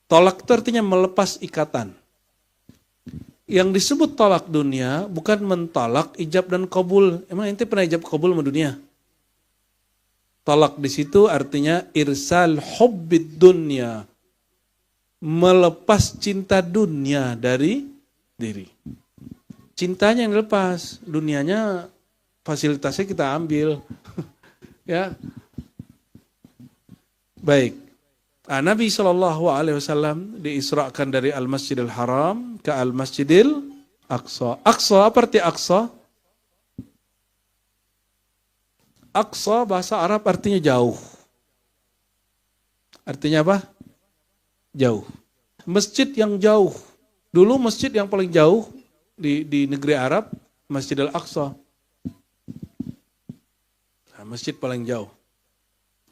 Tolak itu artinya melepas ikatan. Yang disebut tolak dunia bukan mentolak ijab dan kabul. Emang ente pernah ijab kabul sama dunia? Tolak di situ artinya irsal hubbid dunya, melepas cinta dunia dari diri. Cintanya yang dilepas, dunianya fasilitasnya kita ambil. Ya, baik. Nabi SAW diisrakan dari Al-Masjidil Haram ke Al-Masjidil Aqsa. Aqsa, apa arti Aqsa? Aqsa bahasa Arab artinya jauh. Artinya apa? Jauh. Masjid yang jauh. Dulu masjid yang paling jauh di negeri Arab, Masjidil Aqsa. Masjid paling jauh.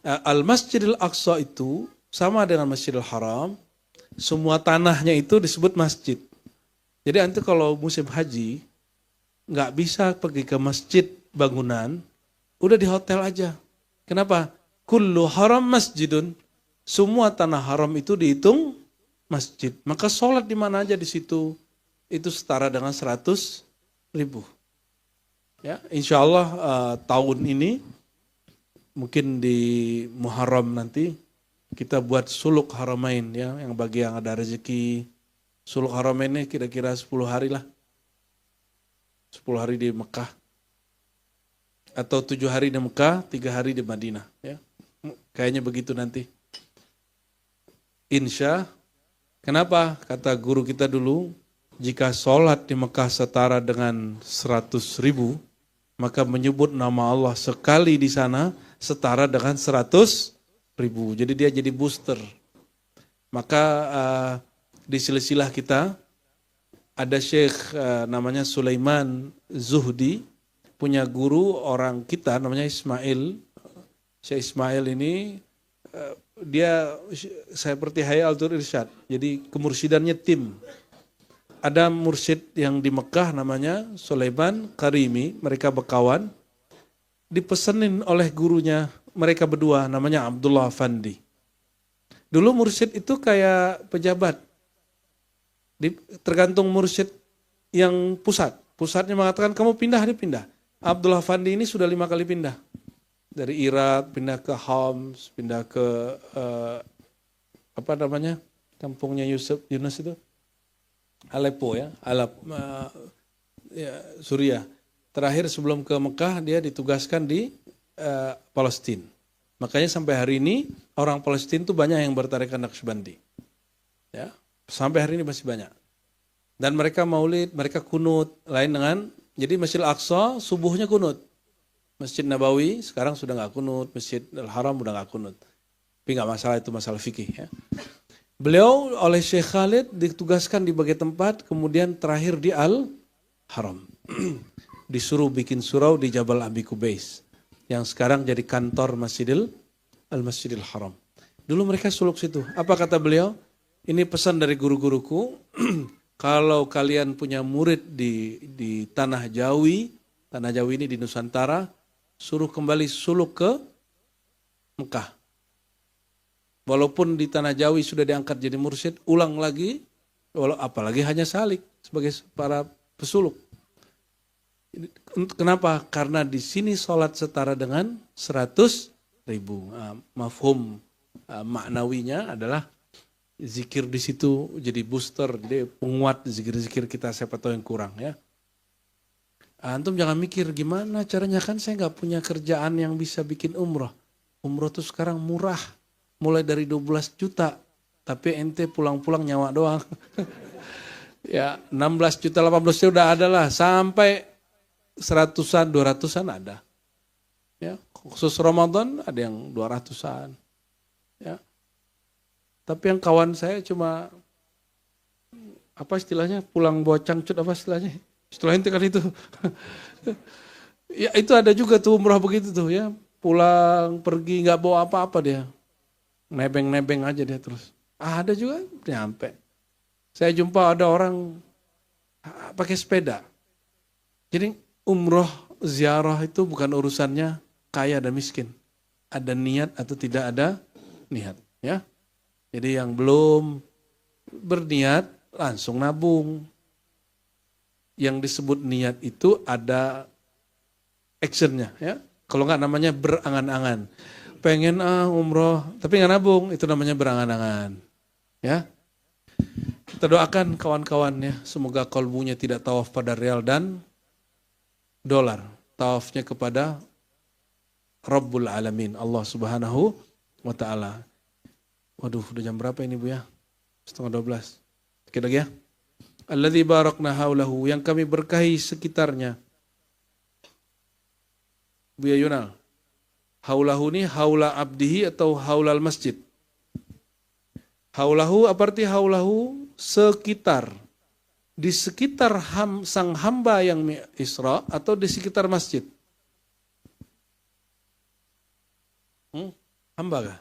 Al-Masjidil Aqsa itu sama dengan Masjidil Haram, semua tanahnya itu disebut masjid. Jadi nanti kalau musim haji, nggak bisa pergi ke masjid bangunan, udah di hotel aja. Kenapa? Kullu haram masjidun. Semua tanah haram itu dihitung masjid. Maka sholat di mana aja di situ, itu setara dengan 100.000. Ya, insya Allah tahun ini, mungkin di Muharram nanti, kita buat suluk haramain ya, yang bagi yang ada rezeki. Suluk haramain ini kira-kira 10 hari lah. 10 hari di Mekah. Atau 7 hari di Mekah, 3 hari di Madinah. Ya. Kayaknya begitu nanti. Insya. Kenapa? Kata guru kita dulu, jika sholat di Mekah setara dengan 100.000, maka menyebut nama Allah sekali di sana setara dengan 100.000. Jadi dia jadi booster. Maka di silsilah kita ada Syekh namanya Sulaiman Zuhdi, punya guru orang kita namanya Ismail. Syekh Ismail ini dia seperti Hayatul Irsyad. Jadi kemursidannya tim. Ada mursyid yang di Mekah namanya Sulaiman Karimi, mereka berkawan. Dipesenin oleh gurunya, mereka berdua namanya Abdullah Fandi. Dulu mursyid itu kayak pejabat. Tergantung mursyid yang pusat. Pusatnya mengatakan kamu pindah, dia pindah. Abdullah Fandi ini sudah 5 kali pindah. Dari Irak, pindah ke Homs, pindah ke kampungnya Yunus itu. Aleppo ya, Suriah. Terakhir sebelum ke Mekah dia ditugaskan di Palestina. Makanya sampai hari ini orang Palestina itu banyak yang bertarekat Naqsyabandi. Ya, sampai hari ini masih banyak. Dan mereka maulid, mereka kunut, lain dengan jadi Masjid Al-Aqsa subuhnya kunut. Masjid Nabawi sekarang sudah nggak kunut, Masjid Al-Haram udah nggak kunut. Tapi nggak masalah, itu masalah fikih ya. Beliau oleh Syekh Khalid ditugaskan di berbagai tempat, kemudian terakhir di Al-Haram. Disuruh bikin surau di Jabal Abi Kubais, yang sekarang jadi kantor Al-Masjidil Haram. Dulu mereka suluk situ. Apa kata beliau? Ini pesan dari guru-guruku, kalau kalian punya murid di Tanah Jawi ini di Nusantara, suruh kembali suluk ke Mekah. Walaupun di Tanah Jawi sudah diangkat jadi mursyid, ulang lagi, apalagi hanya salik sebagai para pesuluk. Kenapa? Karena di sini sholat setara dengan 100.000. Mafhum maknawinya adalah zikir di situ jadi booster, jadi penguat zikir-zikir kita, siapa tahu yang kurang ya. Antum jangan mikir gimana caranya, kan saya nggak punya kerjaan yang bisa bikin umroh. Umroh tuh sekarang murah. Mulai dari 12 juta, tapi ente pulang-pulang nyawa doang. Ya 16 juta, 18 juta udah ada lah, sampai 100-an, 200-an ada. Ya, khusus Ramadan ada yang 200-an. Ya. Tapi yang kawan saya cuma, apa istilahnya, pulang bawa cangcut, apa istilahnya? Istilah ente kan itu. Ya itu ada juga tuh umrah begitu tuh ya, pulang pergi nggak bawa apa-apa dia. Nebeng-nebeng aja dia terus. Ada juga nyampe. Saya jumpa ada orang pakai sepeda. Jadi umroh ziarah itu bukan urusannya kaya dan miskin. ada niat atau tidak ada niat, ya. Jadi yang belum berniat langsung nabung. Yang disebut niat itu ada actionnya, ya. Kalau nggak namanya berangan-angan. Pengen umroh, tapi nggak nabung, itu namanya berangan-angan, ya. Kita doakan kawan-kawannya, semoga kalbunya tidak tawaf pada real dan dolar. Tawafnya kepada Rabbul Alamin, Allah Subhanahu wa Ta'ala. Waduh, udah jam berapa ini Bu ya? 11:30. Sedikit lagi ya. Alladzi barakna haulahu, yang kami berkahi sekitarnya. Bu Yunal, haulahu ini haula abdihi atau haulal masjid? Haulahu apa arti haulahu? Sekitar. Di sekitar sang hamba yang Isra atau di sekitar masjid? Hamba kah?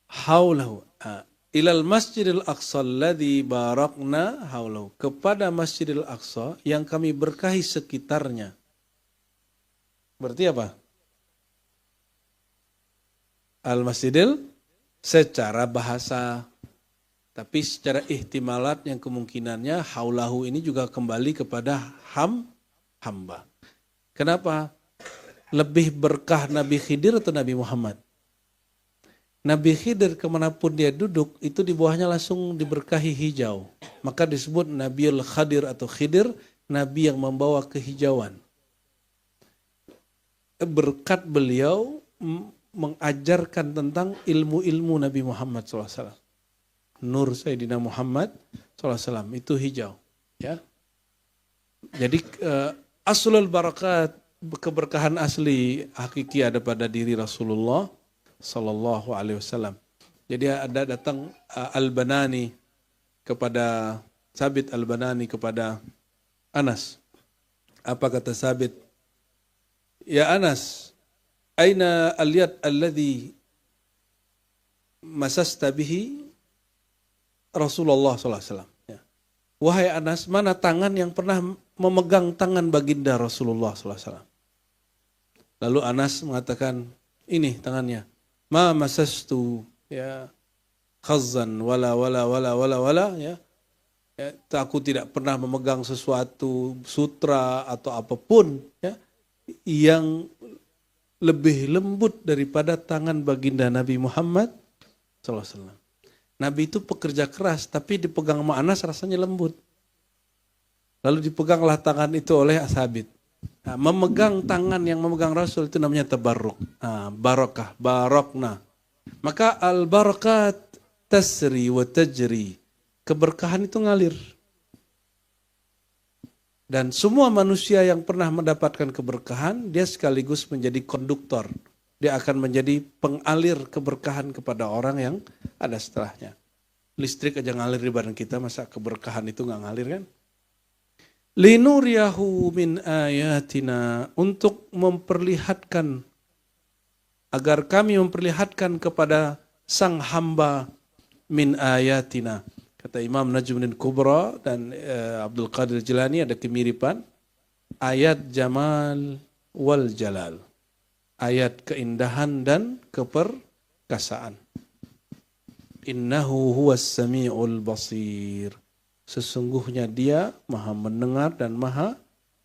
Haulahu. Ilal masjidil aqsa alladzi barakna haulahu. Kepada masjidil aqsa yang kami berkahi sekitarnya. Berarti apa? Al-masjidil secara bahasa. Tapi secara ihtimalat yang kemungkinannya haulahu ini juga kembali kepada hamba. Kenapa? Lebih berkah Nabi Khidir atau Nabi Muhammad? Nabi Khidir kemanapun dia duduk, itu di bawahnya langsung diberkahi hijau. Maka disebut Nabiul Khadir atau Khidir, Nabi yang membawa kehijauan. Berkat beliau mengajarkan tentang ilmu-ilmu Nabi Muhammad SAW. Nur Sayyidina Muhammad SAW, itu hijau. Ya. Jadi aslul barakat, keberkahan asli hakiki ada pada diri Rasulullah Sallallahu Alaihi Wasallam. Jadi ada datang Al-Banani kepada Sabit Al-Banani kepada Anas. Apa kata Sabit? Ya Anas, aina al-yad alladhi masasta bihi Rasulullah Sallallahu Alaihi Wasallam. Ya. Wahai Anas, mana tangan yang pernah memegang tangan baginda Rasulullah Sallallahu Alaihi Wasallam? Lalu Anas mengatakan, ini tangannya. Ma masastu ya khazan wala ya. Aku tidak pernah memegang sesuatu sutra atau apapun ya yang lebih lembut daripada tangan baginda Nabi Muhammad SAW. Nabi itu pekerja keras tapi dipegang sama Anas rasanya lembut. Lalu dipeganglah tangan itu oleh Sabit. Nah, memegang tangan yang memegang Rasul itu namanya tabarruk. Barakah, barakna. Maka al-barakat tasri wa tajri. Keberkahan itu ngalir. Dan semua manusia yang pernah mendapatkan keberkahan, dia sekaligus menjadi konduktor. Dia akan menjadi pengalir keberkahan kepada orang yang ada setelahnya. Listrik aja ngalir di badan kita, masa keberkahan itu nggak ngalir kan? Linuriyahu min ayatina, untuk memperlihatkan, agar kami memperlihatkan kepada sang hamba min ayatina. Kata Imam Najmuddin Kubra dan Abdul Qadir Jilani ada kemiripan. Ayat jamal wal jalal. Ayat keindahan dan keperkasaan. Innahu huwas sami'ul basir. Sesungguhnya dia maha mendengar dan maha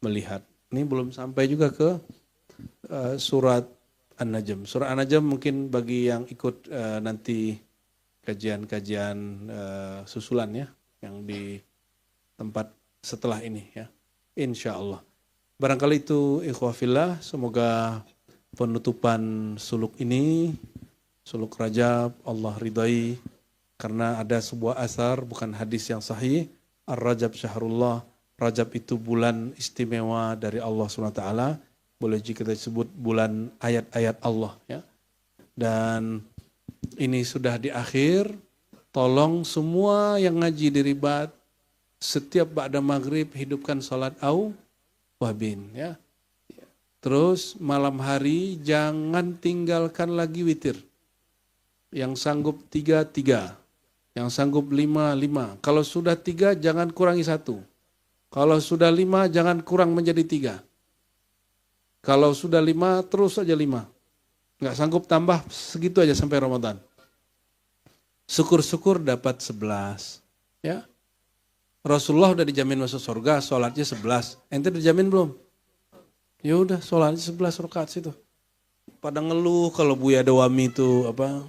melihat. Ini belum sampai juga ke surat An-Najm. Surat An-Najm mungkin bagi yang ikut nanti kajian-kajian susulan ya, yang di tempat setelah ini ya, insya Allah. Barangkali itu ikhwafillah, semoga penutupan suluk ini, suluk Rajab, Allah ridai, karena ada sebuah asar, bukan hadis yang sahih, Ar-Rajab syahrullah, Rajab itu bulan istimewa dari Allah SWT, boleh jika kita sebut bulan ayat-ayat Allah ya. Dan ini sudah di akhir, tolong semua yang ngaji di Ribat, setiap ba'da maghrib hidupkan salat awwabin ya. Terus malam hari jangan tinggalkan lagi witir. Yang sanggup 3, yang sanggup 5. Kalau sudah 3 jangan kurangi 1. Kalau sudah 5 jangan kurang menjadi 3. Kalau sudah 5, terus aja 5. Nggak sanggup tambah, segitu aja sampai Ramadan. Syukur-syukur dapat 11. Ya. Rasulullah udah dijamin masuk surga, sholatnya 11. Ente dijamin belum? Ya udah, sholatnya 11 rakaat situ. Pada ngeluh kalau Buya Dawami itu apa,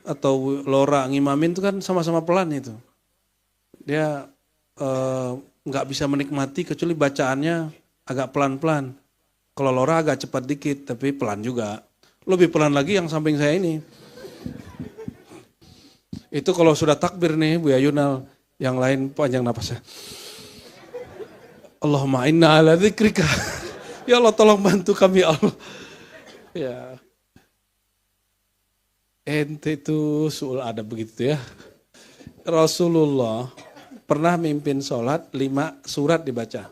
atau Lora ngimamin itu kan sama-sama pelan itu. Dia nggak bisa menikmati kecuali bacaannya agak pelan-pelan. Kalau Lora agak cepat dikit, tapi pelan juga. Lebih pelan lagi yang samping saya ini. Itu kalau sudah takbir nih, Buya Yunal, yang lain panjang napasnya. Allahumma inna ala dzikrika. Ya Allah tolong bantu kami Allah. Ya. Ente itu suul adab begitu ya. Rasulullah pernah mimpin sholat 5 surat dibaca.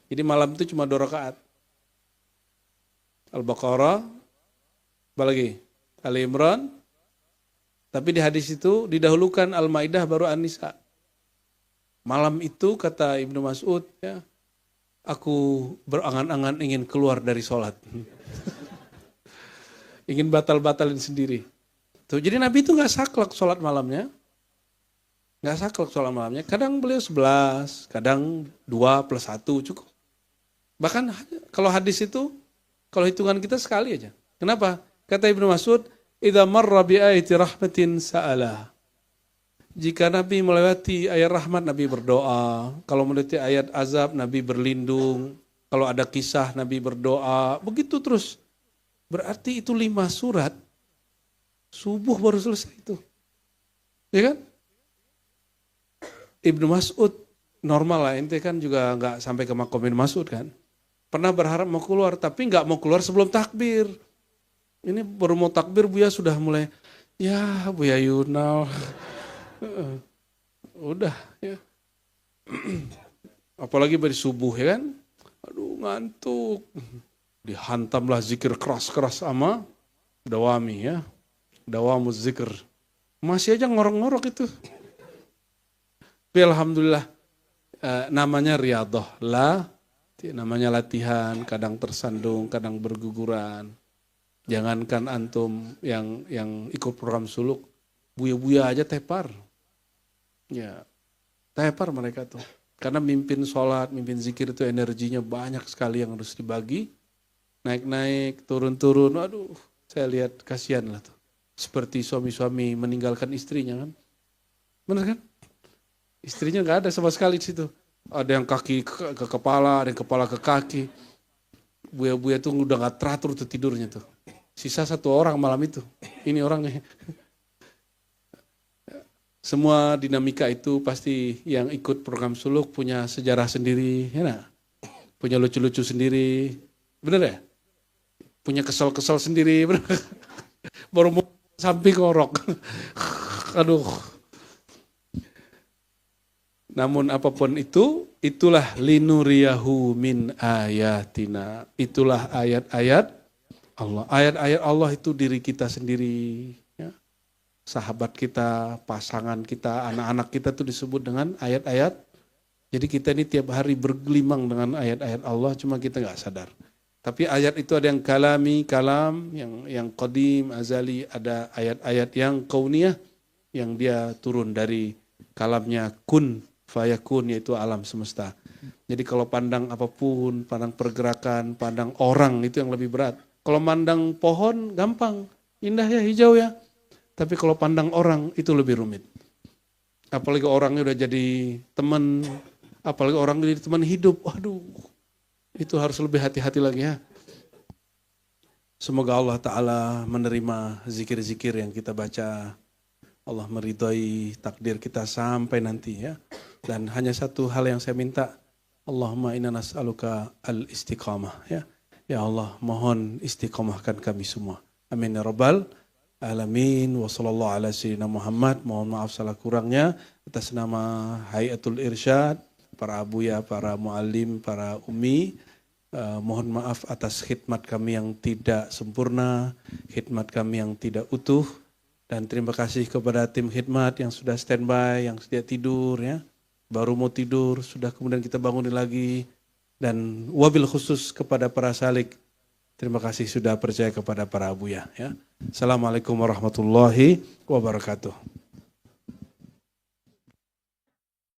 Jadi malam itu cuma 2 rakaat. Al-Baqarah, apalagi Ali Imran. Tapi di hadis itu didahulukan Al-Maidah baru An-Nisa. Malam itu kata Ibnu Mas'ud, ya, aku berangan-angan ingin keluar dari sholat. Ingin batal-batalin sendiri. Tuh, jadi Nabi itu gak saklek sholat malamnya. Gak saklek sholat malamnya. Kadang beliau 11, kadang 2 plus 1 cukup. Bahkan kalau hadis itu, kalau hitungan kita sekali aja. Kenapa? Kata Ibnu Mas'ud, idza marra bi ayati rahmatin sa'ala. Jika Nabi melewati ayat rahmat, Nabi berdoa. Kalau melewati ayat azab, Nabi berlindung. Kalau ada kisah, Nabi berdoa. Begitu terus. Berarti itu 5 surat. Subuh baru selesai itu. Ya kan? Ibnu Mas'ud, normal lah. Ente kan juga nggak sampai ke makom Ibnu Mas'ud kan. Pernah berharap mau keluar, tapi nggak mau keluar sebelum takbir. Ini baru mau takbir, Buya sudah mulai, ya Buya Yunal. Udah ya. Apalagi beri subuh ya kan. Aduh ngantuk. Dihantamlah zikir keras-keras sama Dawami ya. Dawamuz zikir. Masih aja ngorok-ngorok itu. Tapi alhamdulillah namanya riyadhah. Namanya latihan, kadang tersandung, kadang berguguran. Jangankan antum yang ikut program suluk, buya-buya aja tepar. Ya, tepar mereka tuh. Karena mimpin sholat, mimpin zikir itu energinya banyak sekali yang harus dibagi. Naik-naik, turun-turun, aduh saya lihat kasihan lah tuh. Seperti suami-suami meninggalkan istrinya kan. Bener kan? Istrinya gak ada sama sekali di situ. Ada yang kaki ke kepala, ada yang kepala ke kaki. Buya-buya tuh udah gak teratur tuh tidurnya tuh. Sisa 1 orang malam itu. Ini orangnya. Semua dinamika itu pasti yang ikut program suluk punya sejarah sendiri, ya nah? Punya lucu-lucu sendiri, bener ya? Punya kesel-kesel sendiri, bener? Baru mau samping ngorok, aduh. Namun apapun itu, itulah linuriyahu min ayatina, itulah ayat-ayat Allah. Ayat-ayat Allah itu diri kita sendiri. Sahabat kita, pasangan kita, anak-anak kita tuh disebut dengan ayat-ayat. Jadi kita ini tiap hari bergelimang dengan ayat-ayat Allah, cuma kita nggak sadar. Tapi ayat itu ada yang kalami, kalam, yang qadim, azali, ada ayat-ayat yang kauniyah, yang dia turun dari kalamnya kun, fayakun, yaitu alam semesta. Jadi kalau pandang apapun, pandang pergerakan, pandang orang, itu yang lebih berat. Kalau mandang pohon, gampang, indah ya, hijau ya. Tapi kalau pandang orang itu lebih rumit. Apalagi orangnya udah jadi teman, apalagi orang jadi teman hidup. Waduh, itu harus lebih hati-hati lagi ya. Semoga Allah Ta'ala menerima zikir-zikir yang kita baca. Allah meridhai takdir kita sampai nanti ya. Dan hanya satu hal yang saya minta. Allahumma inna nas'aluka al-istiqamah ya. Ya Allah, mohon istiqamahkan kami semua. Amin ya rabbal alamin. Wa sallallahu ala sayyidina Muhammad. Mohon maaf salah kurangnya atas nama Hayatul Irsyad, para abuya, para muallim, para umi. Mohon maaf atas khidmat kami yang tidak sempurna, khidmat kami yang tidak utuh. Dan terima kasih kepada tim khidmat yang sudah standby, yang sudah tidur ya. Baru mau tidur, sudah kemudian kita bangunin lagi. Dan wabil khusus kepada para salik, terima kasih sudah percaya kepada para abuya. Ya. Assalamualaikum warahmatullahi wabarakatuh.